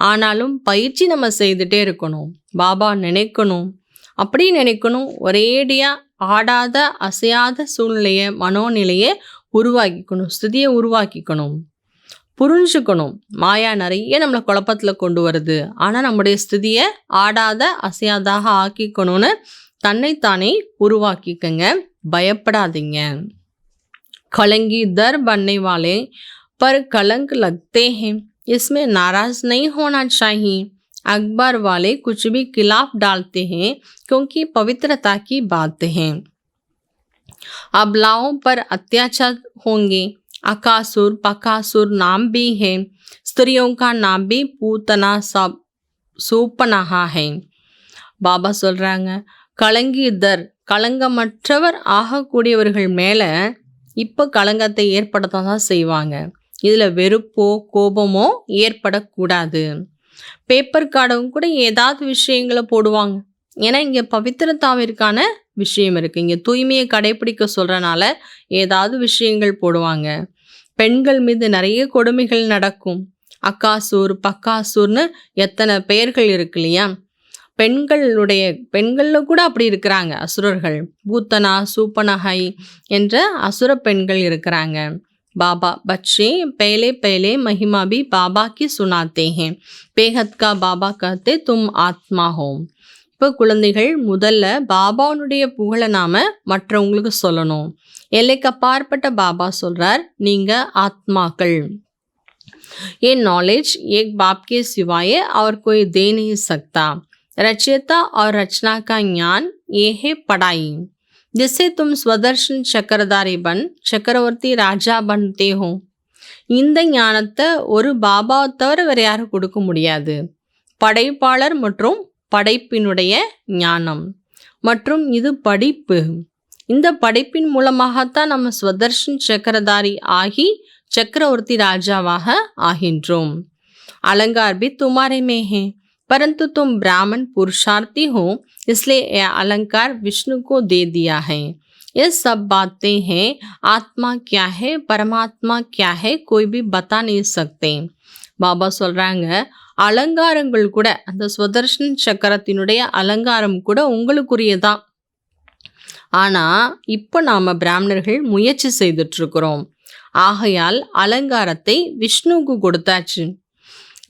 ஆனாலும் பயிற்சி நம்ம செய்துட்டே இருக்கணும். பாபா நினைக்கணும், அப்படி நினைக்கணும். ஒரேடியாக ஆடாத அசையாத சூழ்நிலையை, மனோநிலையை உருவாக்கிக்கணும், ஸ்திதியை உருவாக்கிக்கணும். புரிஞ்சுக்கணும், மாயா நிறைய நம்மளை குழப்பத்தில் கொண்டு வருது. ஆனால் நம்முடைய ஸ்திதியை ஆடாத அசையாதாக ஆக்கிக்கணும்னு தன்னைத்தானே உருவாக்கிக்கங்க, பயப்படாதீங்க. கலங்கி தர் बनने वाले पर कलंक लगते हैं, इसमें नाराज नहीं होना चाहिए. अखबार वाले कुछ भी खिलाफ डालते हैं क्योंकि पवित्रता की बात है. अबलाओं पर अत्याचार होंगे. अकासुर पकासुर नाम भी है. स्त्रियों का नाम भी पूतना सब सूपनहा है. பாபா சொல்கிறாங்க, கலங்கிதர் களங்கமற்றவர் ஆகக்கூடியவர்கள் மேலே இப்போ களங்கத்தை ஏற்படுத்த தான் செய்வாங்க. இதில் வெறுப்போ கோபமோ ஏற்படக்கூடாது. பேப்பர் கார்டும் கூட ஏதாவது விஷயங்களை போடுவாங்க. ஏன்னா இங்கே பவித்திரத்தாவிற்கான விஷயம் இருக்குது. இங்கே தூய்மையை கடைப்பிடிக்க சொல்கிறனால ஏதாவது விஷயங்கள் போடுவாங்க. பெண்கள் மீது நிறைய கொடுமைகள் நடக்கும். அக்காசூர் பக்காசூர்னு எத்தனை பெயர்கள் இருக்கு இல்லையா? பெண்களில் கூட அப்படி இருக்கிறாங்க அசுரர்கள். பூத்தனா சூப்பனஹை என்ற அசுர பெண்கள் இருக்கிறாங்க. பாபா बच्चे पहले पहले महिमा भी बाबा की सुनाते हैं, बेहद का बाबा कहते तुम आत्मा हो. இப்போ குழந்தைகள் முதல்ல பாபாவுடைய புகழை நாம் மற்றவங்களுக்கு சொல்லணும். எல்லைக்கு அப்பாற்பட்ட பாபா சொல்கிறார், நீங்கள் ஆத்மாக்கள். ये नॉलेज एक बाप के सिवाय और कोई दे नहीं सकता. रचयिता और रचना का ज्ञान ये है पढ़ाई, जिससे तुम स्वदर्शन चक्रधारी बन चक्रवर्ती राजा बनते हो. இந்த ஞானத்தை ஒரு பாபா தவிர வேறு யாரும் கொடுக்க முடியாது. படைப்பாளர் மற்றும் படைப்பினுடைய ஞானம் மற்றும் இது படிப்பு. இந்த படிப்பின் மூலமாகத்தான் நம்ம ஸ்வதர்ஷன் சக்கரதாரி ஆகி चक्रवर्ती राजावाह आहिंद्रोम. अलंकार भी तुम्हारे में है, परंतु तुम ब्राह्मण पुरुषार्थी हो, इसलिए यह अलंकार विष्णु को दे दिया है. ये सब बातें हैं. आत्मा क्या है, परमात्मा क्या है, कोई भी बता नहीं सकते. பாபா சொல்கிறாங்க, அலங்காரங்கள் கூட அந்த ஸ்வதர்ஷன் சக்கரத்தினுடைய அலங்காரம் கூட உங்களுக்குரியதான். ஆனால் இப்போ நாம் பிராமணர்கள் முயற்சி செய்துட்ருக்குறோம். ஆகையால் அலங்காரத்தை விஷ்ணுவுக்கு கொடுத்தாச்சு.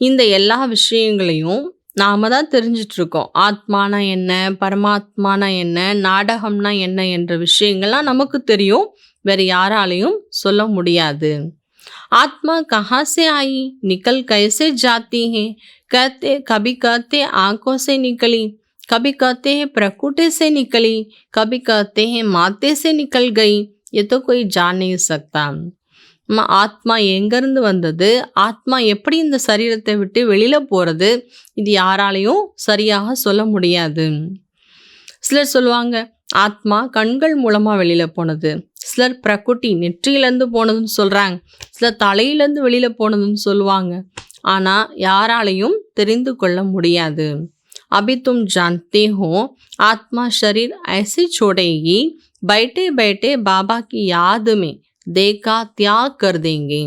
இந்த எல்லா விஷயங்களையும் நாம் தான் தெரிஞ்சிட்ருக்கோம். ஆத்மானா என்ன, பரமாத்மானா என்ன, நாடகம்னா என்ன என்ற விஷயங்கள்லாம் நமக்கு தெரியும். வேறு யாராலையும் சொல்ல முடியாது. आत्मा कहाँ से आई, निकल कैसे जाती है. कहते कभी कहते आंखों से निकली, कभी कहते हैं प्रकृति से निकली, कभी कहते हैं माते से निकल गई. ये तो कोई जान नहीं सकता. ஆத்மா எங்கேருந்து வந்தது, ஆத்மா எப்படி இந்த சரீரத்தை விட்டு வெளியில் போகிறது, இது யாராலையும் சரியாக சொல்ல முடியாது. சிலர் சொல்லுவாங்க ஆத்மா கண்கள் மூலமாக வெளியில் போனது, சிலர் பிரகுட்டி நெற்றியிலேருந்து போனதுன்னு சொல்கிறாங்க, சிலர் தலையிலேருந்து வெளியில் போனதுன்னு சொல்லுவாங்க. ஆனால் யாராலையும் தெரிந்து கொள்ள முடியாது. अभी तुम जानते हो आत्मा शरीर ऐसे छोड़ेगी, बैठे बैठे बाबा की याद में देह का त्याग कर देंगे.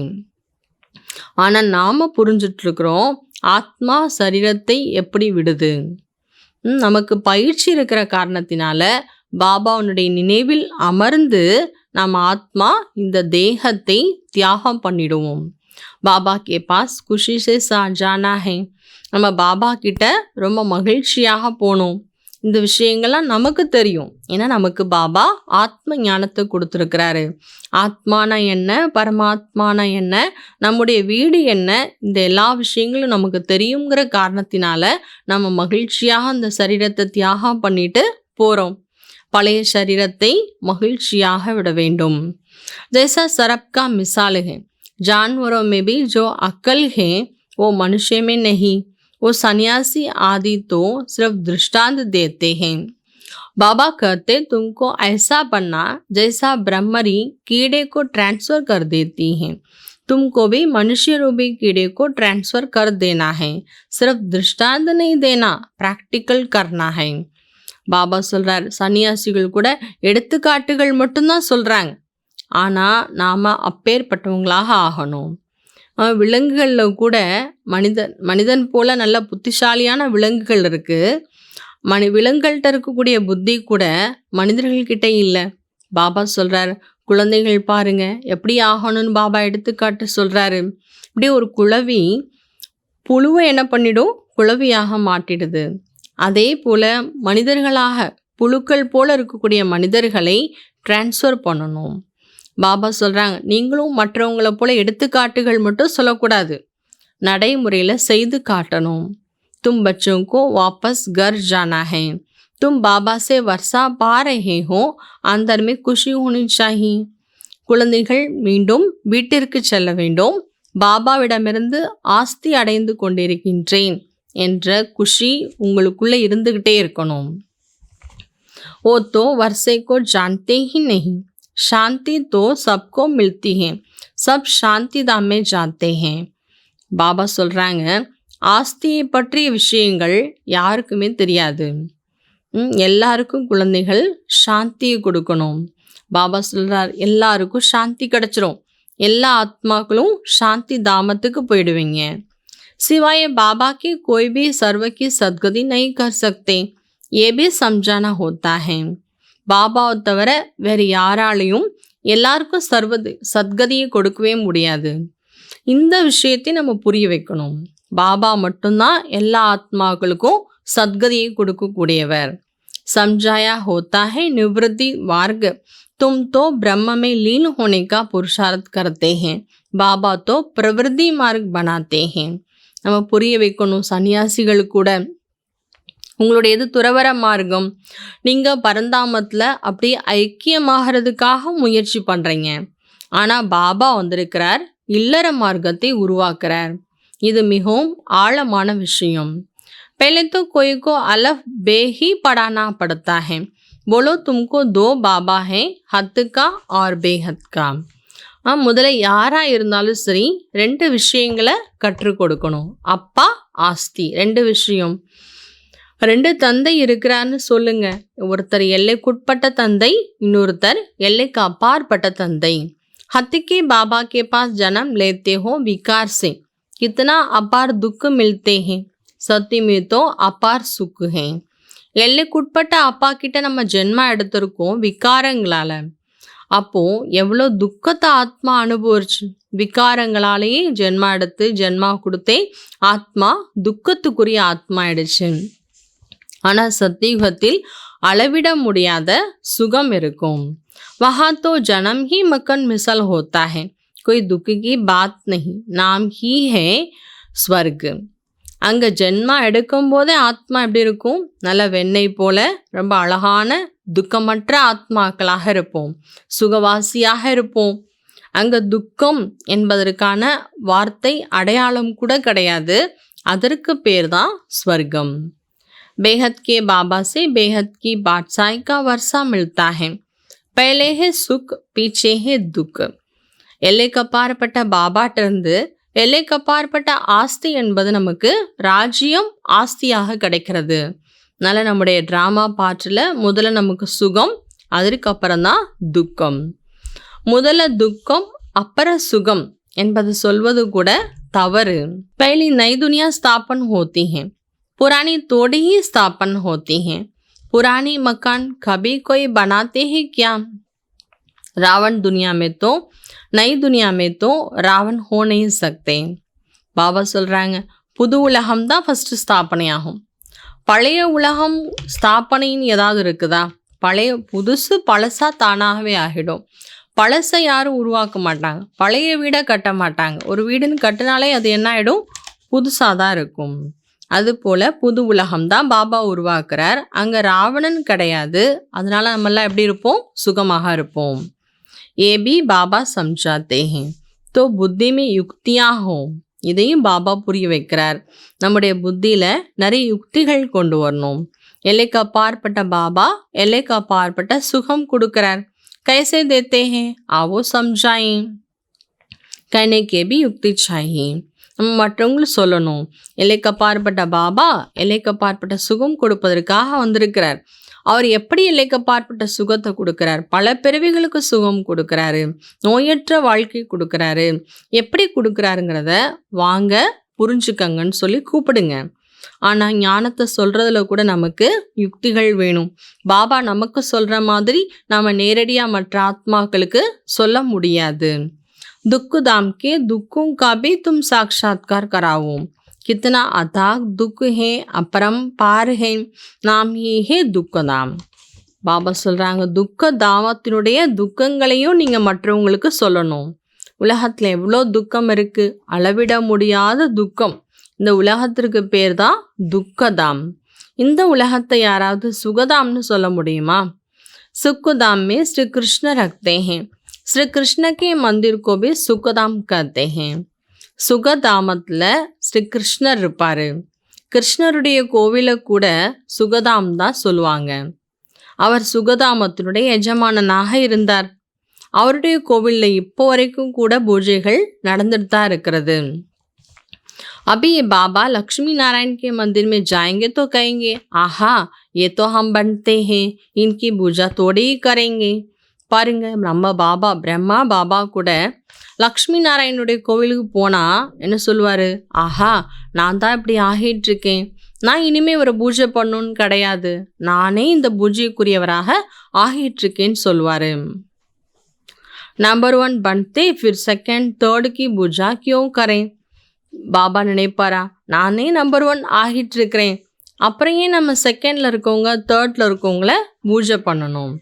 ஆனா நாம புரிஞ்சிட்டு இருக்கிறோம் ஆத்மா சரீரத்தை எப்படி விடுது. நமக்கு பயிற்சி இருக்கிற காரணத்தினால பாபாவுடைய நினைவில் அமர்ந்து நம்ம ஆத்மா இந்த தேகத்தை தியாகம் பண்ணிடுவோம். பாபா கே பாஸ் குஷி சே ஜானா ஹை. நம்ம பாபா கிட்ட ரொம்ப மகிழ்ச்சியாக போகணும். இந்த விஷயங்கள்லாம் நமக்கு தெரியும். ஏன்னா நமக்கு பாபா ஆத்ம ஞானத்தை கொடுத்துருக்கிறாரு. ஆத்மானா என்ன, பரமாத்மானா என்ன, நம்முடைய வீடு என்ன, இந்த எல்லா விஷயங்களும் நமக்கு தெரியுங்கிற காரணத்தினால நம்ம மகிழ்ச்சியாக அந்த சரீரத்தை தியாகம் பண்ணிட்டு போகிறோம். பழைய சரீரத்தை மகிழ்ச்சியாக விட வேண்டும். जैसा सरप का मिसाल है, जानवरों में भी जो अक्ल है वो मनुष्य में नहीं. वो सन्यासी आदि तो सिर्फ दृष्टांत देते हैं. बाबा कहते तुमको ऐसा बनना जैसा ब्रह्मरी कीड़े को ट्रांसफर कर देती है. तुमको भी मनुष्य रूपी कीड़े को ट्रांसफर कर देना है. सिर्फ दृष्टांत नहीं देना, प्रैक्टिकल करना है. பாபா சொல்கிறார், சன்னியாசிகள் கூட எடுத்துக்காட்டுகள் மட்டும்தான் சொல்கிறாங்க. ஆனால் நாம் அப்பேற்பட்டவங்களாக ஆகணும். விலங்குகளில் கூட மனிதன் போல் நல்ல புத்திசாலியான விலங்குகள் இருக்குது. விலங்குகள்கிட்ட இருக்கக்கூடிய புத்தி கூட மனிதர்கள்கிட்ட இல்லை. பாபா சொல்கிறார், குழந்தைகள் பாருங்க எப்படி ஆகணும்னு பாபா எடுத்துக்காட்டு சொல்கிறாரு. இப்படி ஒரு குளவி புழுவை என்ன பண்ணிடும், குளவியாக மாட்டிடுது. அதே போல் மனிதர்களாக புழுக்கள் போல் இருக்கக்கூடிய மனிதர்களை டிரான்ஸ்ஃபர் பண்ணணும். பாபா சொல்கிறாங்க, நீங்களும் மற்றவங்களை போல் எடுத்துக்காட்டுகள் மட்டும் சொல்லக்கூடாது, நடைமுறையில் செய்து காட்டணும். தும் பச்சோं को वापस घर जाना है. तुम बाबा से वर्षा पा रहे हो, अंदर में खुशी होनी चाहिए. குழந்தைகள் மீண்டும் வீட்டிற்கு செல்ல வேண்டும். பாபாவிடமிருந்து ஆஸ்தி அடைந்து கொண்டிருக்கின்றேன் என்ற குஷி உங்களுக்குள்ளே இருந்துக்கிட்டே இருக்கணும். वो तो वर्षे को जानते ही नहीं. शांति तो सबको मिलती है. सब शांति धाम में जाते हैं. பாபா சொல்கிறாங்க, ஆஸ்தியை பற்றிய விஷயங்கள் யாருக்குமே தெரியாது. எல்லாருக்கும் குழந்தைகள் சாந்தியை கொடுக்கணும். பாபா சொல்கிறார், எல்லாருக்கும் சாந்தி கிடச்சிரும். எல்லா ஆத்மாக்களும் சாந்தி தாமத்துக்கு போயிடுவீங்க. सिवाय बाबा के कोई भी सर्व की सदगति नहीं कर सकते. ये भी समझाना होता है. பாபாவை தவிர வேறு யாராலையும் எல்லாருக்கும் சத்கதியை கொடுக்கவே முடியாது. இந்த விஷயத்தை நம்ம புரிய வைக்கணும். பாபா மட்டும்தான் எல்லா ஆத்மாக்களுக்கும் சத்கதியை கொடுக்கக்கூடியவர். समझाया होता है निवृत्ति मार्ग. तुम तो ब्रह्म में लीन होने का पुरुषार्थ करते हैं. बाबा तो प्रवृत्ति मार्ग बनाते हैं. நம்ம புரிய வைக்கணும். சன்னியாசிகள் கூட உங்களுடையது துறவர மார்க்கம், நீங்கள் பரந்தாமத்தில் அப்படியே ஐக்கியமாகிறதுக்காக முயற்சி பண்ணுறீங்க. ஆனால் பாபா வந்திருக்கிறார், இல்லற மார்க்கத்தை உருவாக்குறார். இது மிகவும் ஆழமான விஷயம். पहले तो कोई को अलफ बे ही पढ़ाना पड़ता है. बोलो तुमको दो बाबा हैं, हद का और बेहद का. முதல்ல யாராக இருந்தாலும் சரி 2 விஷயங்களை கற்றுக் கொடுக்கணும். அப்பா, ஆஸ்தி, 2 விஷயம். 2 தந்தை இருக்கிறான்னு சொல்லுங்க. ஒருத்தர் எல்லைக்குட்பட்ட தந்தை, இன்னொருத்தர் எல்லைக்கு அப்பாற்பட்ட தந்தை. हत्के बाबा के पास जन्म लेते हो विकार से, कितना अपार दुख मिलते हैं. सत्य में तो अपार सुख है. எல்லைக்குட்பட்ட அப்பா கிட்ட நம்ம ஜென்மா எடுத்திருக்கோம் விகாரங்களால். அப்போது எவ்வளோ துக்கத்தை ஆத்மா அனுபவிச்சு. விகாரங்களாலேயே ஜென்மா எடுத்து ஜென்மா கொடுத்தே ஆத்மா துக்கத்துக்குரிய ஆத்மா ஆயிடுச்சு. ஆனால் சத்தியுகத்தில் அளவிட முடியாத சுகம் இருக்கும். वहाँ तो जन्म ही मक्खन मिसल होता है. कोई दुख की बात नहीं. नाम ही है स्वर्ग. அங்கே ஜென்மா எடுக்கும் போதே ஆத்மா எப்படி இருக்கும், நல்ல வெண்ணெய் போல ரொம்ப அழகான துக்கமற்ற ஆத்மாக்களாக இருப்போம், சுகவாசியாக இருப்போம். அங்கே துக்கம் என்பதற்கான வார்த்தை அடையாளம் கூட கிடையாது. அதற்கு பேர் தான் ஸ்வர்க்கம். बेहद के बाबा से बेहद की बादशाही का वर्षा मिलता है. पहले है सुख, पीछे है दुख. எல்லைக்கப்பாற்பட்ட பாபாட்டிருந்து எல்லைக்கப்பாற்பட்ட ஆஸ்தி என்பது நமக்கு ராஜ்யம் ஆஸ்தியாக கிடைக்கிறது. அதனால் நம்முடைய ட்ராமா பாட்டில் முதல்ல நமக்கு சுகம், அதற்கப்புறம் தான் துக்கம். முதல்ல துக்கம் அப்புற சுகம் என்பது சொல்வது கூட தவறு. पहली नई दुनिया स्थापन होती है, पुरानी तोड़ ही स्थापन होती है. पुरानी मकान कभी कोई बनाते हैं क्या? रावण दुनिया में तो नई दुनिया में तो रावण हो नहीं सकते. பாபா சொல்கிறாங்க, புது உலகம் தான் ஃபஸ்ட்டு ஸ்தாபனை ஆகும். பழைய உலகம் ஸ்தாபனைன்னு ஏதாவது இருக்குதா? புதுசு பழசாக தானாகவே ஆகிடும். பழசை யாரும் உருவாக்க மாட்டாங்க, பழைய வீடை கட்ட மாட்டாங்க. ஒரு வீடுன்னு கட்டினாலே அது என்ன ஆகிடும்? புதுசாக தான் இருக்கும். அதுபோல் புது உலகம் தான் பாபா உருவாக்குறார். அங்கே ராவணன் கிடையாது. அதனால நம்மெல்லாம் எப்படி இருப்போம்? சுகமாக இருப்போம். ஏபி பாபா சம்ஜாத்தே ஹே தோ புத்தி மே யுக்தியா ஹோ. இதையும் பாபா புரிய வைக்கிறார். நம்முடைய புத்தியில் நிறைய யுக்திகள் கொண்டு வரணும். எல்லைக்கு அப்பாற்பட்ட பாபா எல்லைக்கு அப்பாற்பட்ட சுகம் கொடுக்கிறார். कैसे देते हैं आवो समझाएं. कहने के भी युक्ति चाहिए. நம்ம மற்றவங்களுக்கு சொல்லணும், எல்லைக்கு அப்பாற்பட்ட பாபா எல்லைக்கு அப்பாற்பட்ட சுகம் கொடுப்பதற்காக வந்திருக்கிறார். அவர் எப்படி எல்லைக்கு அப்பாற்பட்ட சுகத்தை கொடுக்கிறார்? பல பிறவிகளுக்கு சுகம் கொடுக்கிறாரு, நோயற்ற வாழ்க்கை கொடுக்கிறாரு. எப்படி கொடுக்குறாருங்கிறத வாங்க புரிஞ்சுக்கங்கன்னு சொல்லி கூப்பிடுங்க. ஆனால் ஞானத்தை சொல்கிறதுல கூட நமக்கு யுக்திகள் வேணும். பாபா நமக்கு சொல்கிற மாதிரி நாம் நேரடியாக மற்ற ஆத்மாக்களுக்கு சொல்ல முடியாது. दुख दाम के दुखों का भी तुम साक्षात्कार कराओ. कितना अथाक दुख है, अपरंपार है, नाम ही है दुख दाम. பாபா சொல்கிறாங்க, துக்க தாமத்தினுடைய துக்கங்களையும் நீங்கள் மற்றவங்களுக்கு சொல்லணும். உலகத்தில் எவ்வளோ துக்கம் இருக்குது, அளவிட முடியாத துக்கம். இந்த உலகத்திற்கு பேர் தான் துக்கதாம். இந்த உலகத்தை யாராவது சுகதாம்னு சொல்ல முடியுமா? சுக்குதாம் में श्री कृष्ण रखते हैं, श्री कृष्ण के मंदिर को भी सुखधाम कहते हैं. சுகதாமத்தில் ஸ்ரீ கிருஷ்ணர் இருப்பார். கிருஷ்ணருடைய கோவிலை கூட சுகதாம் தான் சொல்லுவாங்க. அவர் சுகதாமத்தினுடைய எஜமானனாக இருந்தார். அவருடைய கோவிலில் இப்போ வரைக்கும் கூட பூஜைகள் நடந்துட்டு தான் இருக்கிறது. अभी ये बाबा लक्ष्मी नारायण के मंदिर में जाएंगे तो कहेंगे, आहा ये तो हम बनते हैं, इनकी पूजा थोड़ी ही करेंगे. பாருங்க, நம்ம பாபா பிரம்மா பாபா கூட லக்ஷ்மி நாராயணுடைய கோவிலுக்கு போனால் என்ன சொல்லுவார்? ஆஹா நான் தான் இப்படி ஆகிட்டுருக்கேன், நான் இனிமேல் ஒரு பூஜை பண்ணணுன்னு கிடையாது, நானே இந்த பூஜைக்குரியவராக ஆகிட்டுருக்கேன்னு சொல்லுவார். नंबर 1 बनते फिर सेकंड थर्ड की पूजा क्यों करें? பாபா நினைப்பாரா, நானே நம்பர் 1 ஆகிட்டு இருக்கிறேன், அப்புறம் ஏன் நம்ம செகண்டில் இருக்கவங்க தேர்டில் இருக்கவங்கள பூஜை பண்ணணும்?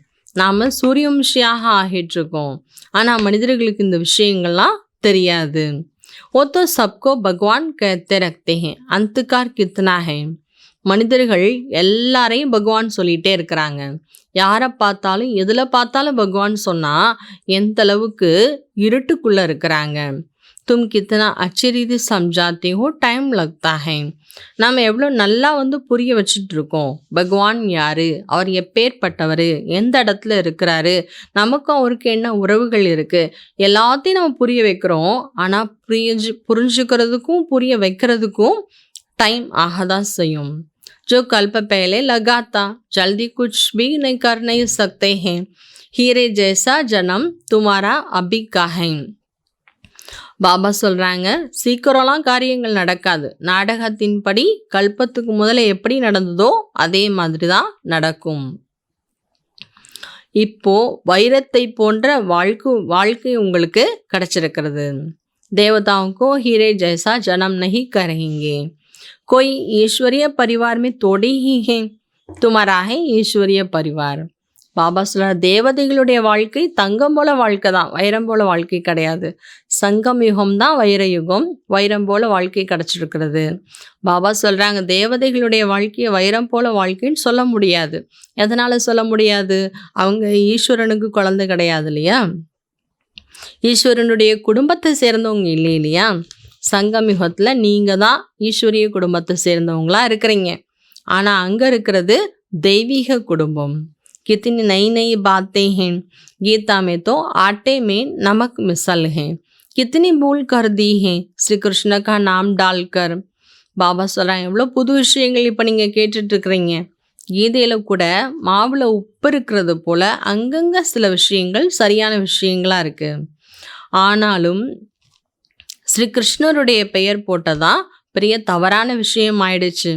நாம் சூரியவம்சியாக ஆகிட்டுருக்கோம். ஆனால் மனிதர்களுக்கு இந்த விஷயங்கள்லாம் தெரியாது. वो तो सबको भगवान कहते रखते हैं, अंतकार कितना है. மனிதர்கள் எல்லாரையும் பகவான் சொல்லிகிட்டே இருக்கிறாங்க. யாரை பார்த்தாலும் எதில் பார்த்தாலும் பகவான் சொன்னால் எந்த அளவுக்கு இருட்டுக்குள்ளே இருக்கிறாங்க. तुम कितना अच्छी रीति समझाते हो, टाइम लगता है. நாம் எவ்வளோ நல்லா புரிய வச்சுட்டு இருக்கோம். பகவான் யார், அவர் எப்பேற்பட்டவர், எந்த இடத்துல இருக்கிறாரு, நமக்கும் அவருக்கு என்ன உறவுகள் இருக்குது, எல்லாத்தையும் நம்ம புரிய வைக்கிறோம். ஆனால் புரிஞ்சுக்கிறதுக்கும் புரிய வைக்கிறதுக்கும் டைம் ஆக தான் செய்யும். जो कल्प पहले लगा था, जल्दी कुछ भी नहीं कर नहीं सकते हैं. हीरे जैसा जन्म तुम्हारा अभी का है. பாபா சொல்கிறாங்க, சீக்கிரம்லாம் காரியங்கள் நடக்காது. நாடகத்தின்படி கல்பத்துக்கு முதல்ல எப்படி நடந்ததோ அதே மாதிரி தான் நடக்கும். இப்போ வைரத்தை போன்ற வாழ்க்கை உங்களுக்கு கிடைச்சிருக்கிறது. தேவதாவுக்கோ ஹீரே ஜெய்சா ஜனம் நஹி கரேंगे. कोई ईश्वरीय परिवार में थोड़ी ही है, तुम्हारा है ईश्वरीय परिवार. பாபா சொல்ற, தேவதைகளுடைய வாழ்க்கை தங்கம் போல வாழ்க்கை தான், வைரம் போல வாழ்க்கை கிடையாது. சங்கம் யுகம் தான் வைர யுகம், வைரம் போல வாழ்க்கை கிடைச்சிருக்கிறது. பாபா சொல்கிறாங்க, தேவதைகளுடைய வாழ்க்கையை வைரம் போல வாழ்க்கைன்னு சொல்ல முடியாது. எதனால் சொல்ல முடியாது? அவங்க ஈஸ்வரனுக்கு குழந்தை கிடையாது இல்லையா, ஈஸ்வரனுடைய குடும்பத்தை சேர்ந்தவங்க இல்லை இல்லையா. சங்கம் யுகத்தில் நீங்கள் தான் ஈஸ்வரிய குடும்பத்தை சேர்ந்தவங்களா இருக்கிறீங்க. ஆனால் அங்கே இருக்கிறது தெய்வீக குடும்பம். कितनी नई नई बातें हैं, गीता में तो आटे में नमक मिसल है, कितनी भूल कर दी है श्री कृष्ण का नाम डालकर. பாபா சொல்கிறாங்க, எவ்வளோ புது விஷயங்கள் இப்போ நீங்கள் கேட்டுட்ருக்குறீங்க. கீதையில கூட மாவுல உப்பு இருக்கிறது போல அங்கங்க சில விஷயங்கள் சரியான விஷயங்களா இருக்கு. ஆனாலும் ஸ்ரீ கிருஷ்ணருடைய பெயர் போட்டதா பெரிய தவறான விஷயம் ஆயிடுச்சு.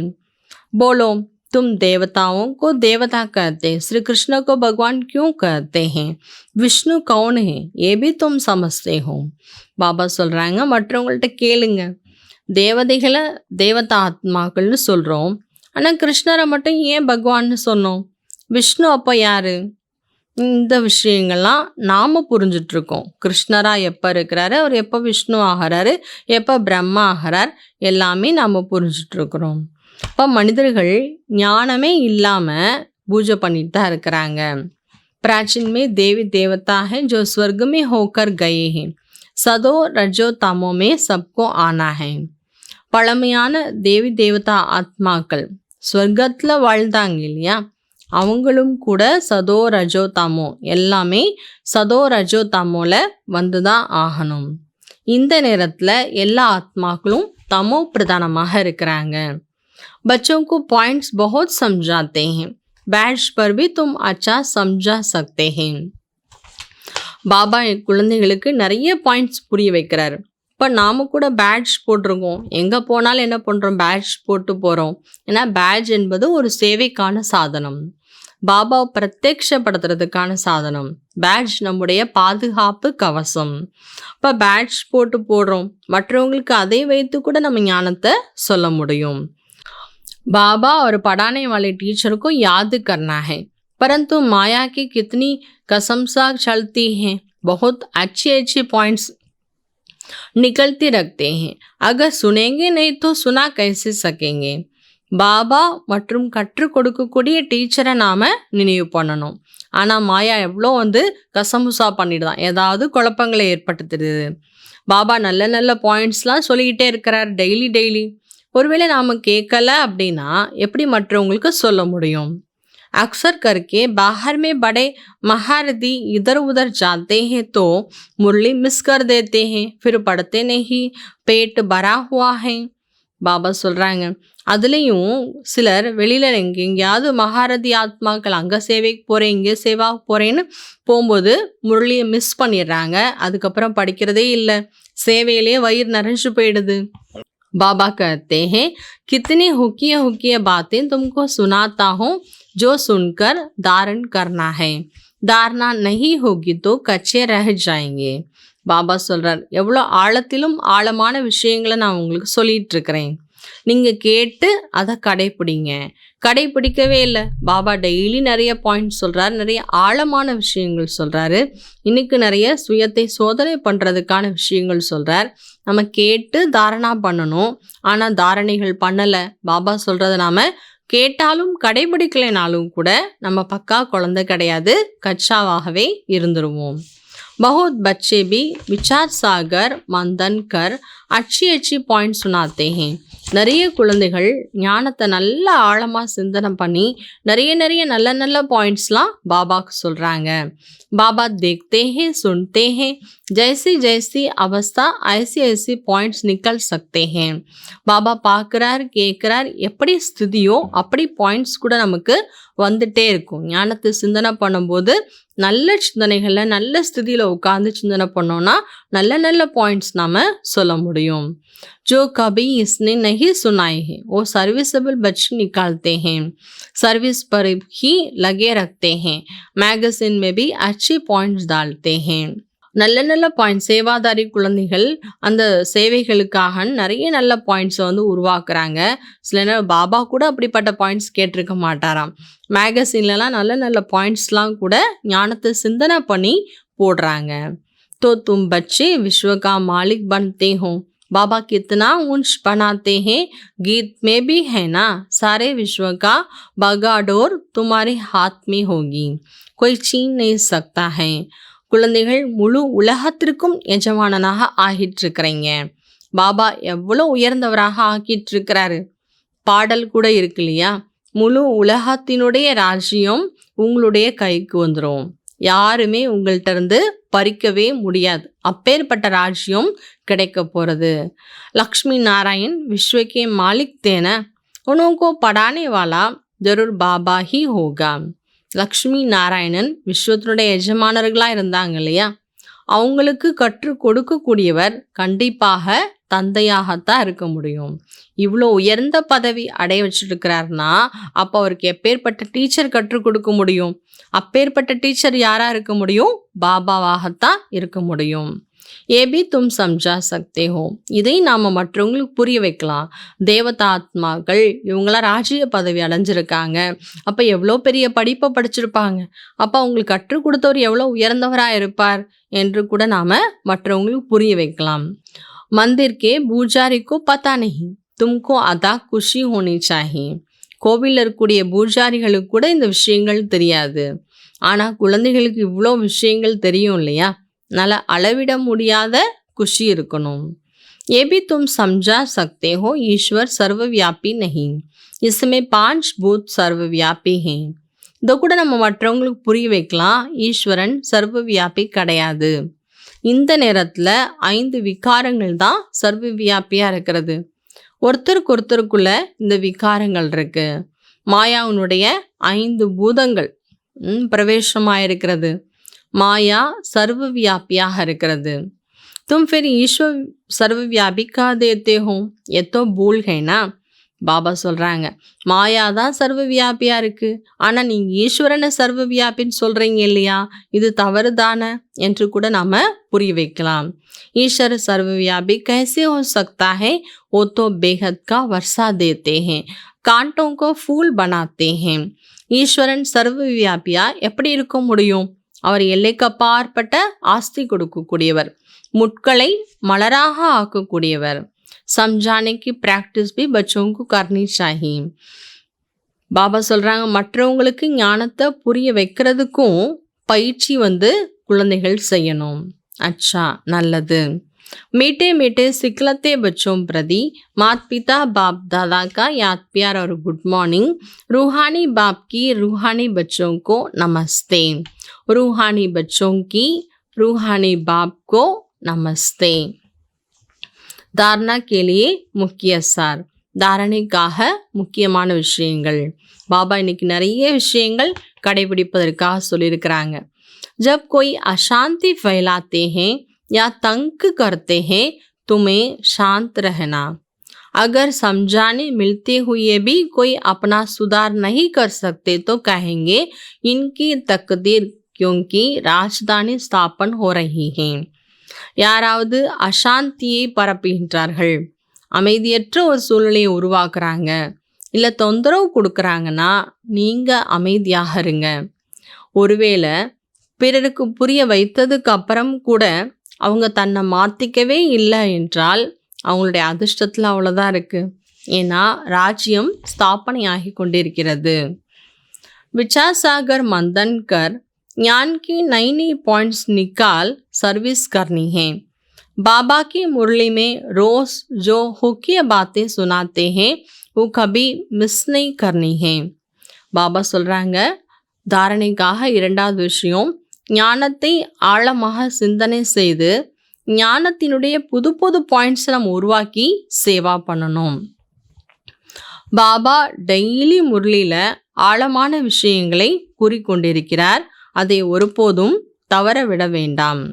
बोलो तुम देवताओं को देवता कहते, श्री कृष्ण को भगवान क्यों कहते हैं, விஷ்ணு कौन है ये भी तुम समझते हो. பாபா சொல்றாங்க, மற்றவங்கள்ட்ட கேளுங்க. தேவதைகளை தேவதா ஆத்மாக்கள்னு சொல்றோம், ஆனால் கிருஷ்ணரை மட்டும் ஏன் பகவான்னு சொன்னோம்? விஷ்ணு அப்போ யாரு? இந்த விஷயங்கள்லாம் நாம் புரிஞ்சிட்ருக்கோம். கிருஷ்ணராக எப்போ இருக்கிறாரு, அவர் எப்போ விஷ்ணு ஆகிறாரு, எப்போ பிரம்மா ஆகிறார், எல்லாமே நாம் புரிஞ்சிட்ருக்குறோம். இப்போ மனிதர்கள் ஞானமே இல்லாமல் பூஜை பண்ணிட்டு தான் இருக்கிறாங்க. प्राचीन में देवी देवता हैं जो स्वर्ग में होकर गए हैं, सदो रजो तमो में सबको आना है. பழமையான தேவி தேவதா ஆத்மாக்கள் ஸ்வர்க்கத்தில் வாழ்ந்தாங்க இல்லையா, அவங்களும் கூட சதோ ரஜோ தமோ எல்லாமே சதோ ரஜோ தமோல வந்து தான் ஆகணும். இந்த நேரத்தில் எல்லா ஆத்மாக்களும் தமோ பிரதானமாக இருக்கிறாங்க. बच्चों को पॉइंट्स बहुत समझाते हैं, बैच पर भी तुम अच्छा समझा सकते हैं. பாபா குழந்தைகளுக்கு நிறைய பாயிண்ட்ஸ் புரிய வைக்கிறாரு. இப்போ நாம் கூட பேட்ச் போட்டிருக்கோம், எங்கே போனாலும் என்ன பண்ணுறோம், பேட்ச் போட்டு போகிறோம். ஏன்னா பேட்ச் என்பது ஒரு சேவைக்கான சாதனம், பாபாவை பிரத்யக்ஷப்படுத்துறதுக்கான சாதனம். பேட்ச் நம்முடைய பாதுகாப்பு கவசம். இப்போ பேட்ச் போட்டு போடுறோம், மற்றவங்களுக்கு அதை வைத்து கூட நம்ம ஞானத்தை சொல்ல முடியும். बाबा और पढ़ाने वाले टीचर को याद करना है, परंतु माया की कितनी कसम सा चलती हैं, बहुत अच्छे पॉइंट्स निकलते रखते हैं. अगर सुनेंगे नहीं तो सुना कैसे सकेंगे. பாபா மற்றும் கற்றுக் கொடுக்கக்கூடிய டீச்சரை நாம் நினைவு பண்ணணும். ஆனால் மாயா எவ்வளோ கசமுசா பண்ணிடுதான், ஏதாவது குழப்பங்களை ஏற்படுத்துறது. பாபா நல்ல நல்ல பாயிண்ட்ஸ்லாம் சொல்லிக்கிட்டே இருக்கிறார் டெய்லி. ஒருவேளை நாம் கேட்கல அப்படின்னா எப்படி மற்றவங்களுக்கு சொல்ல முடியும்? अक्सर करके बाहर में बड़े महारथी इधर उधर जाते हैं तो मुरली मिस कर देते हैं, फिर पढ़ते नहीं, पेट भरा हुआ है. பாபா சொல்கிறாங்க, அதுலேயும் சிலர் வெளியில் எங்கேயாவது மகாரதி ஆத்மாக்கள் அங்கே சேவைக்கு போகிறேன் இங்கே சேவாவுக்கு போகிறேன்னு போகும்போது முரளியை மிஸ் பண்ணிடுறாங்க. அதுக்கப்புறம் படிக்கிறதே இல்லை, சேவையிலே வயிறு நிறைஞ்சு போயிடுது. बाबा कहते हैं, कितनी हुकिया बातें तुमको सुनाता हूँ, जो सुनकर धारण करना है, धारणा नहीं होगी तो कच्चे रह जाएंगे. பாபா சொல்கிறார், எவ்வளோ ஆழத்திலும் ஆழமான விஷயங்களை நான் உங்களுக்கு சொல்லிகிட்டு இருக்கிறேன், நீங்கள் கேட்டு அதை கடைப்பிடிக்கவே இல்லை. பாபா டெய்லி நிறைய பாயிண்ட் சொல்கிறார், நிறைய ஆழமான விஷயங்கள் சொல்கிறாரு. இன்னைக்கு நிறைய சுயத்தை சோதனை பண்ணுறதுக்கான விஷயங்கள் சொல்கிறார். நம்ம கேட்டு தாரணா பண்ணணும், ஆனால் தாரணைகள் பண்ணலை. பாபா சொல்கிறத நாம் கேட்டாலும் கடைபிடிக்கலைனாலும் கூட நம்ம பக்கா குழந்தை கிடையாது, கச்சாவாகவே இருந்துருவோம். बहुत बच्चे भी विचार सागर मंथन कर अच्छी पॉइंट सुनाते हैं. நிறைய குழந்தைகள் ஞானத்தை நல்ல ஆழமாக சிந்தனை பண்ணி நிறைய நல்ல பாயிண்ட்ஸ்லாம் பாபாவுக்கு சொல்கிறாங்க. பாபா देखते हैं सुनते हैं, जैसी अवस्था ऐसी பாயிண்ட்ஸ் निकल सकते हैं. பாபா பார்க்குறார் கேட்குறார், எப்படி ஸ்திதியோ அப்படி பாயிண்ட்ஸ் கூட நமக்கு வந்துட்டே இருக்கும். ஞானத்தை சிந்தனை பண்ணும்போது நல்ல சிந்தனைகளில் நல்ல ஸ்திதியில் உட்காந்து சிந்தனை பண்ணோன்னா நல்ல பாயிண்ட்ஸ் நாம் சொல்ல முடியும். जो कभी इसने नहीं सुनाए हैं वो सर्विसेबल बच्चे निकालते हैं, सर्विस पर ही लगे रखते हैं, मैगजीन में भी अच्छे पॉइंट्स डालते हैं. நல்ல பாயிண்ட் சேவாதாரி குழந்தைகள் அந்த சேவைகளுக்காக நிறைய நல்ல பாயிண்ட்ஸை உருவாக்குறாங்க. சில நேரம் பாபா கூட அப்படிப்பட்ட பாயிண்ட்ஸ் கேட்டிருக்க மாட்டாராம். மேகசின்லலாம் நல்ல பாயிண்ட்ஸ்லாம் கூட ஞானத்தை சிந்தனை பண்ணி போடுறாங்க. तो तुम बच्चे विश्व का मालिक बनते हो, बाबा कितना ऊंच बनाते हैं, गीत में भी है ना, सारे विश्व का बागाडोर तुम्हारे हाथ में होगी, कोई छीन नहीं सकता है. குழந்தைகள் முழு உலகத்திற்கும் எஜமானனாக ஆகிட்டிருக்கிறீங்க. பாபா எவ்வளோ உயர்ந்தவராக ஆக்கிட்டிருக்கிறாரு. பாடல் கூட இருக்கு இல்லையா, முழு உலகத்தினுடைய ராஜ்யம் உங்களுடைய கைக்கு வந்துடும், யாருமே உங்கள்கிட்ட இருந்து பறிக்கவே முடியாது, அப்பேற்பட்ட ராஜ்யம் கிடைக்க போகிறது. லக்ஷ்மி நாராயண் விஸ்வ के मालिक थे ना, उनको पढ़ाने वाला ஜரூர் பாபா ஹி ஹோகா. லக்ஷ்மி நாராயணன் விஸ்வத்தினுடைய எஜமானர்களாக இருந்தாங்க இல்லையா, அவங்களுக்கு கற்றுக் கொடுக்கக்கூடியவர் கண்டிப்பாக தந்தையாகத்தான் இருக்க முடியும். இவ்வளோ உயர்ந்த பதவி அடைய வச்சுருக்கிறாருன்னா அப்போ அவருக்கு எப்பேற்பட்ட டீச்சர் கற்றுக் கொடுக்க முடியும்? அப்பேற்பட்ட டீச்சர் யாராக இருக்க முடியும்? பாபாவாகத்தான் இருக்க முடியும். ஏபி தும் சம்ஜா சக்தே ஹோ. இதை நாம் மற்றவங்களுக்கு புரிய வைக்கலாம். தேவதாத்மாக்கள் இவங்களாம் ராஜ்ய பதவி அடைஞ்சிருக்காங்க, அப்போ எவ்வளோ பெரிய படிப்பை படிச்சிருப்பாங்க, அப்போ அவங்களுக்கு கற்றுக் கொடுத்தவர் எவ்வளோ உயர்ந்தவராக இருப்பார் என்று கூட நாம் மற்றவங்களுக்கு புரிய வைக்கலாம். மந்திர் கே பூஜாரிக்கோ பத்தா நஹி, தும்கோ அதா குஷி ஹோனி சாஹி. கோவிலில் இருக்கக்கூடிய பூஜாரிகளுக்கு கூட இந்த விஷயங்கள் தெரியாது, ஆனால் குழந்தைகளுக்கு இவ்வளோ விஷயங்கள் தெரியும் இல்லையா, நல்ல அளவிட முடியாத குஷி இருக்கணும். ये भी तुम समझा सकते हो ईश्वर सर्वव्यापी नहीं, इसमें 5 भूत सर्वव्यापी हैं. இதை கூட நம்ம மற்றவங்களுக்கு புரிய வைக்கலாம். ஈஸ்வரன் சர்வவியாபி கிடையாது. இந்த நேரத்தில் 5 விகாரங்கள் தான் சர்வவியாபியாக இருக்கிறது. ஒருத்தருக்குள்ள இந்த விகாரங்கள் இருக்கு. மாயாவுனுடைய 5 பூதங்கள் பிரவேசமாக இருக்கிறது. மாயா சர்வவியாபியாக இருக்கிறது. तुम फिर ईश्वर सर्वव्यापी का देते हो, ये तो भूल है ना. பாபா சொல்கிறாங்க, மாயா தான் சர்வவியாபியாக இருக்குது, ஆனால் நீங்கள் ஈஸ்வரனை சர்வவியாபின்னு சொல்கிறீங்க இல்லையா, இது தவறு தானே என்று கூட நாம் புரிய வைக்கலாம். ईश्वर सर्वव्यापी कैसे हो सकता है, वो तो बेहद का वर्षा देते हैं, कांटों को फूल बनाते हैं. ஈஸ்வரன் சர்வவியாபியா எப்படி இருக்க முடியும்? அவர் எல்லைக்கு அப்பாற்பட்ட ஆஸ்தி கொடுக்கக்கூடியவர், முட்களை மலராக ஆக்கக்கூடியவர். समझाने की प्रैक्टिस भी बच्चों को करनी चाहिए. பாபா சொல்கிறாங்க, மற்றவங்களுக்கு ஞானத்தை புரிய வைக்கிறதுக்கும் பயிற்சி குழந்தைகள் செய்யணும். அச்சா, நல்லது. मीठे मीठे सिखलते बच्चों प्रति माता पिता बाप दादा का याद प्यार और गुड मॉर्निंग. रूहानी बाप की रूहानी बच्चों को नमस्ते. रूहानी बच्चों की रूहानी बाप को नमस्ते. தாரணா கேலியே முக்கிய சார். தாரணைக்காக முக்கியமான விஷயங்கள் பாபா இன்னைக்கு நிறைய விஷயங்கள் கடைபிடிப்பதற்காக சொல்லியிருக்கிறாங்க. जब कोई अशांति फैलाते हैं या तंग करते हैं, तुम्हें शांत रहना. अगर समझाने मिलते हुए भी कोई अपना सुधार नहीं कर सकते तो कहेंगे इनकी तकदीर, क्योंकि राजधानी स्थापन हो रही है. யாராவது அசாந்தியை பரப்புகின்றார்கள், அமைதியற்ற ஒரு சூழ்நிலையை உருவாக்குறாங்க, இல்லை தொந்தரவு கொடுக்குறாங்கன்னா நீங்கள் அமைதியாக இருங்க. ஒருவேளை பிறருக்கு புரிய வைத்ததுக்கு அப்புறம் கூட அவங்க தன்னை மாற்றிக்கவே இல்லை என்றால் அவங்களுடைய அதிர்ஷ்டத்தில் அவ்வளோதான் இருக்குது. ஏன்னா ராஜ்யம் ஸ்தாபனை ஆகி கொண்டிருக்கிறது. विचारसागर मंथन कर ज्ञान की नई नई पॉइंट्स निकाल सर्विस करनी है. बाबा की मुरली में रोज जो हुकिया बातें सुनाते हैं वो कभी मिस नहीं करनी है. பாபா சொல்கிறாங்க, தாரணைக்காக 2வது விஷயம், ஞானத்தை ஆழமாக சிந்தனை செய்து ஞானத்தினுடைய புது புது பாயிண்ட்ஸ் நம்ம உருவாக்கி சேவா பண்ணணும். பாபா டெய்லி முரளியில் ஆழமான விஷயங்களை கூறிக்கொண்டிருக்கிறார், அதை ஒருபோதும் தவற விட வேண்டாம்.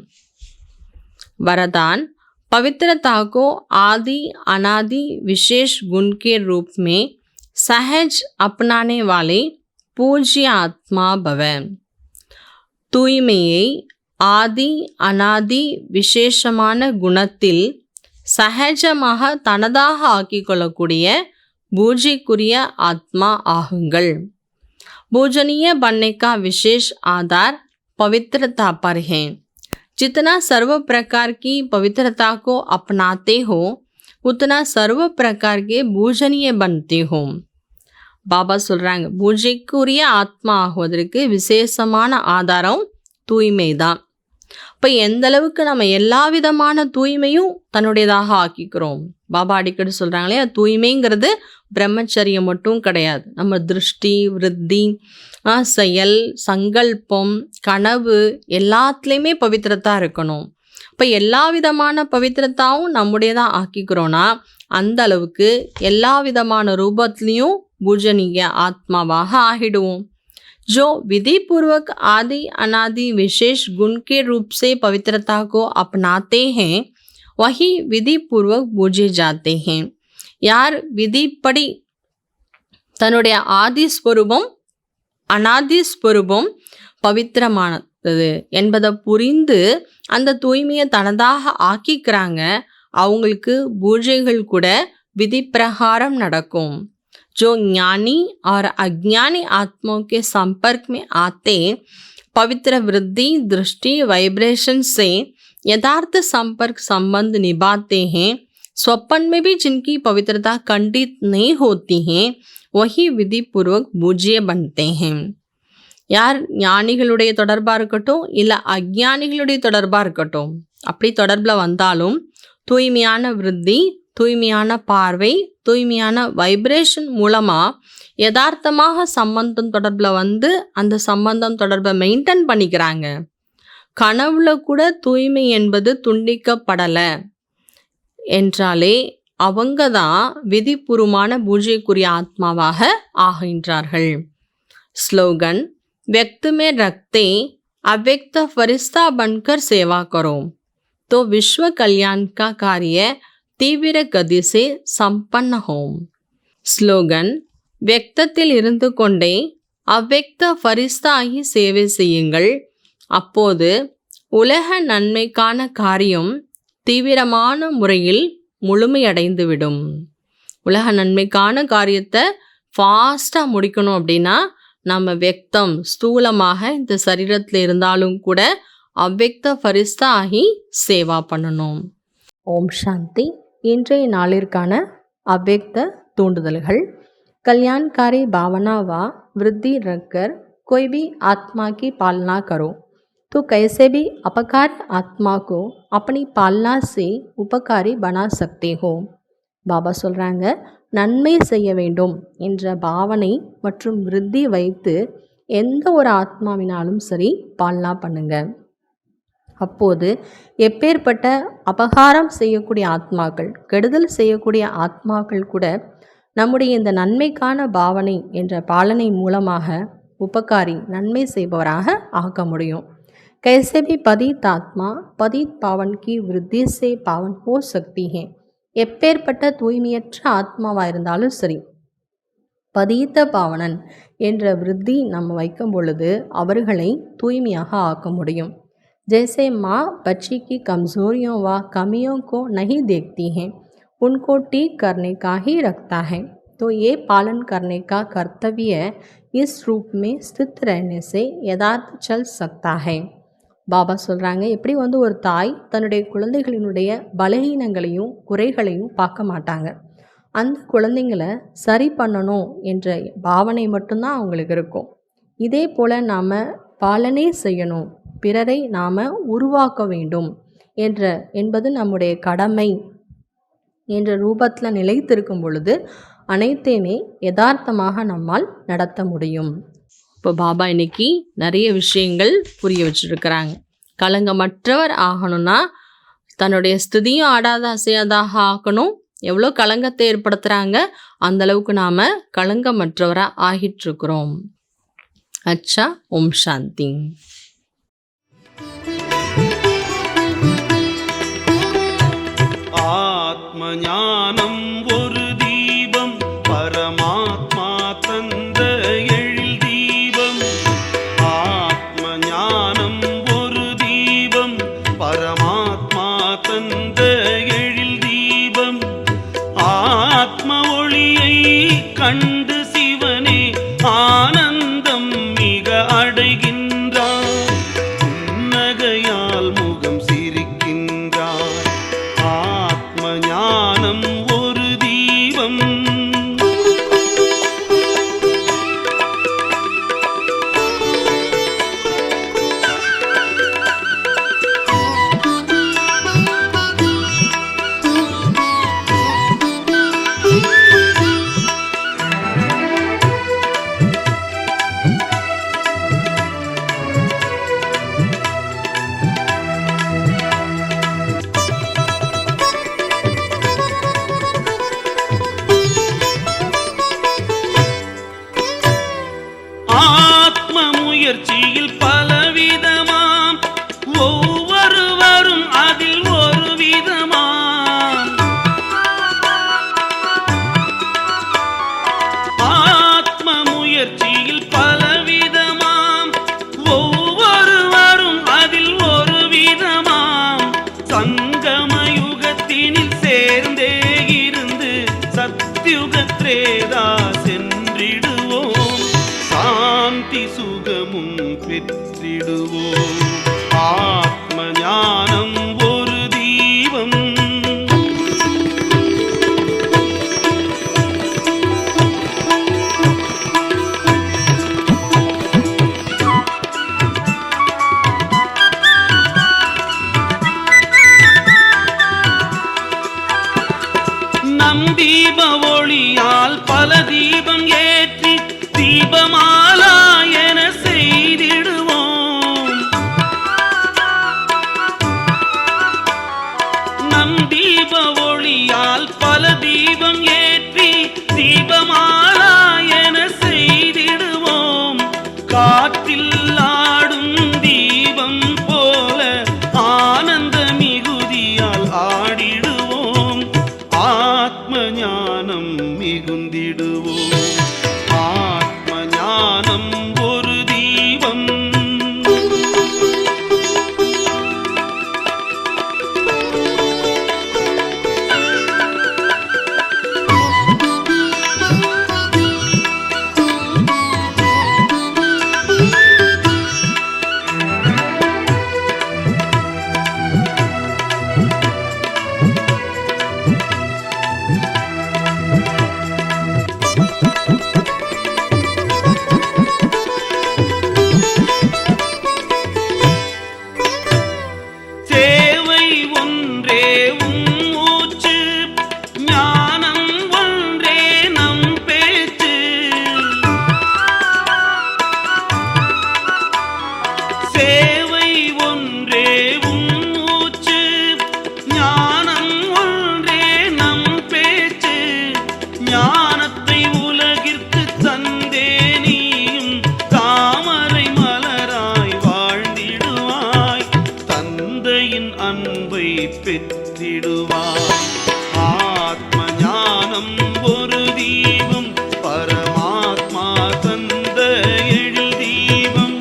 वरदान, पवित्रता को आदि अनादि विशेष गुण के रूप में सहज अपनाने वाले पूज्य आत्मा भव. தூய்மையை ஆதி அனாதி விசேஷமான குணத்தில் சகஜமாக தனதாக ஆக்கிக்கொள்ளக்கூடிய பூஜைக்குரிய ஆத்மா ஆகுங்கள். पूजनीय बनने का विशेष आधार पवित्रता पर है. जितना सर्व प्रकार की पवित्रता को अपनाते हो उतना सर्व प्रकार के पूजनीय बनते हो. பாபா சொல்கிறாங்க, பூஜைக்குரிய ஆத்மா ஆகுவதற்கு விசேஷமான ஆதாரம் தூய்மை தான். இப்போ எந்த அளவுக்கு நம்ம எல்லா விதமான தூய்மையும் தன்னுடையதாக ஆக்கிக்கிறோம். பாபா அடிக்கடி சொல்கிறாங்களே, தூய்மைங்கிறது பிரம்மச்சரியம் மட்டும் கிடையாது. நம்ம திருஷ்டி, விருத்தி, செயல், சங்கல்பம், கனவு எல்லாத்துலேயுமே பவித்திரத்தா இருக்கணும். இப்போ எல்லா விதமான பவித்திரத்தாவும் நம்முடையதாக ஆக்கிக்கிறோன்னா அந்த அளவுக்கு எல்லா விதமான ரூபத்துலேயும் பூஜனீய ஆத்மாவாக ஆகிடுவோம். जो विधि पूर्वक आदि अनादि विशेष गुण के रूप से पवित्रता को अपनाते हैं वही विधि पूर्वक पूजे जाते हैं. யார் விதிப்படி தன்னுடைய ஆதி ஸ்வரூபம் அனாதி ஸ்வரூபம் பவித்திரமானது என்பதை புரிந்து அந்த தூய்மையை தனதாக ஆக்கிக்கிறாங்க, அவங்களுக்கு பூஜைகள் கூட விதி பிரகாரம் நடக்கும். जो ज्ञानी और अज्ञानी आत्माओं के संपर्क में आते पवित्र वृद्धि दृष्टि वाइब्रेशन से यथार्थ संपर्क संबंध निभाते हैं, स्वप्न में भी जिनकी पवित्रता खंडित नहीं होती हैं वही विधि पूर्वक पूज्य बनते हैं. யார் ஞானிகளுடைய தொடர்பாக இருக்கட்டும் இல்லை அஜ்ஞானிகளுடைய தொடர்பாக இருக்கட்டும், அப்படி தொடர்பில் வந்தாலும் தூய்மையான விருத்தி, தூய்மையான பார்வை, தூய்மையான வைப்ரேஷன் மூலமாக யதார்த்தமாக சம்பந்தம் தொடர்பில் வந்து அந்த சம்பந்தம் தொடர்பை மெயின்டைன் பண்ணிக்கிறாங்க. கனவுல கூட தூய்மை என்பது துண்டிக்கப்படலை என்றாலே அவங்க தான் விதிபூர்வமான பூஜைக்குரிய ஆத்மாவாக ஆகின்றார்கள். ஸ்லோகன் व्यक्त में रखते अव्यक्त फरिश्ता बनकर सेवा करो तो विश्व कल्याण का कार्य तीव्र गति से संपन्न हो. ஸ்லோகன் व्यक्तத்தில் இருந்து கொண்டே அவ்வக்த ஃபரிஸ்தா ஆகி சேவை செய்யுங்கள், அப்போது உலக நன்மைக்கான காரியம் தீவிரமான முறையில் முழுமையடைந்துவிடும். உலக நன்மைக்கான காரியத்தை ஃபாஸ்ட்டாக முடிக்கணும் அப்படின்னா நம்ம வியக்தம் ஸ்தூலமாக இந்த சரீரத்தில் இருந்தாலும் கூட அவ்வக்த ஃபரிஸ்தா ஆகி சேவா பண்ணணும். ஓம் சாந்தி. இன்றைய நாளிற்கான அவ்வக்த தூண்டுதல்கள். कल्याणकारी भावना व वृद्धि रखकर कोई भी आत्मा की पालना करो तो कैसे भी अपकारी आत्मा को अपनी पालना से उपकारी बना सकते हो. பாபா சொல்கிறாங்க, நன்மை செய்ய வேண்டும் என்ற பாவனை மற்றும் விருத்தி வைத்து எந்த ஒரு ஆத்மாவினாலும் சரி பாலனா பண்ணுங்க. அப்போது எப்பேற்பட்ட அபகாரம் செய்யக்கூடிய ஆத்மாக்கள், கெடுதல் செய்யக்கூடிய ஆத்மாக்கள் கூட நம்முடைய இந்த நன்மைக்கான பாவனை என்ற பாலனை மூலமாக உபகாரி நன்மை செய்பவராக ஆக்க முடியும். कैसे भी पतित आत्मा पतित पावन की वृद्धि से पावन हो सकती है. எப்பேற்பட்ட தூய்மையற்ற ஆத்மாவாக இருந்தாலும் சரி, பதீத்த பாவனன் என்ற விருத்தி நம்ம வைக்கும் பொழுது அவர்களை தூய்மையாக ஆக்க முடியும். जैसे माँ बच्ची की कमजोरियों व कमियों को नहीं देखती है, उनको ठीक करने का ही रखता है, तो ये पालन करने का कर्तव्य इस रूप में स्थित रहने से यथार्थ चल सकता है. பாபா சொல்கிறாங்க, எப்படி ஒரு தாய் தன்னுடைய குழந்தைகளினுடைய பலகீனங்களையும் குறைகளையும் பார்க்க மாட்டாங்க, அந்த குழந்தைங்களை சரி பண்ணணும் என்ற பாவனை மட்டும்தான் அவங்களுக்கு இருக்கும். இதே போல் நாம் பாலனை செய்யணும், பிறரை நாம் உருவாக்க வேண்டும் என்பது நம்முடைய கடமை என்ற ரூபத்தில் நிலைத்திருக்கும் பொழுது அனைத்தையுமே யதார்த்தமாக நம்மால் நடத்த முடியும். இப்போ பாபா இன்னைக்கு நிறைய விஷயங்கள் புரிய வச்சுருக்கிறாங்க. களங்கமற்றவர் ஆகணும்னா தன்னுடைய ஸ்துதியும் ஆடாத அசையாதாக ஆக்கணும். எவ்வளோ களங்கத்தை ஏற்படுத்துகிறாங்க, அந்தளவுக்கு நாம் களங்கமற்றவராக ஆகிட்டுருக்குறோம். அச்சா. ஓம் சாந்தி. ஆத்மஞானம் ஒரு தீபம், பரமாத்மா தந்த எழில் தீபம். ஆத்மஞானம் ஒரு தீபம், பரமாத்மா தந்த எழில் தீபம். ஆத்ம ஒளியை கண்டு சிவனே ஆனந்தம் மிக அடைகின்றார், புன்னகையால் முகம் சிரிக்கின்றார். ஞானம் ஒரு தீபம். நம் தீப ஒளியால் பல தீபம் ஏற்றி தீபமாலா என செய்திடுவோம். நம் தீப ஒளியால் பல தீபம் ஏற்றி தீபமாலா என செய்திடுவோம். காற்றில் ஆடும் தீபம் போல ஆனந்த மிகுதியால் ஆடிடுவோம். ஆத்ம ஞானம் மிகுந்திடுவோம். ஆத்ம ஞானம் ஒரு தீபம். சேவை ஒன்றே உம் மூச்சு, ஞானம் ஒன்றே நம் பேச்சு. சேவை ஒன்றே உம் மூச்சு, ஞானம் ஒன்றே நம் பேச்சு. ஞானத்தை உலகிற்கு தந்தே நீயும் தாமரை மலராய் வாழ்ந்திடுவாய். தந்தையின் அன்பை பெற்றிடுவாய். ஆத்ம ஞானம் ஒரு தீபம், பரமாத்மா தந்த எழில் தீபம்.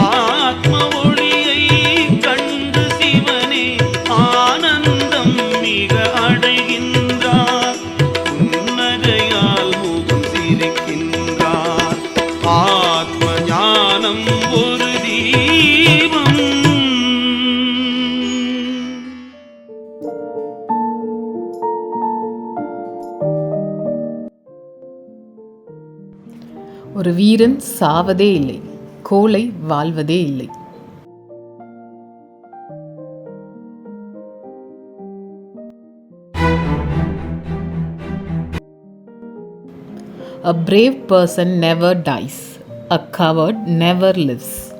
ஆத்ம ஒளியை கண்டு சிவனே ஆனந்தம் மிக அடைகின்றார். புன்னகையால் முகம் சிரிக்கின்றார். ஆத்ம ஞானம் ஒரு தீபம். ஒரு வீரன் சாவதே இல்லை, கோழை வாழ்வதே இல்லை. A brave person never dies. A coward never lives.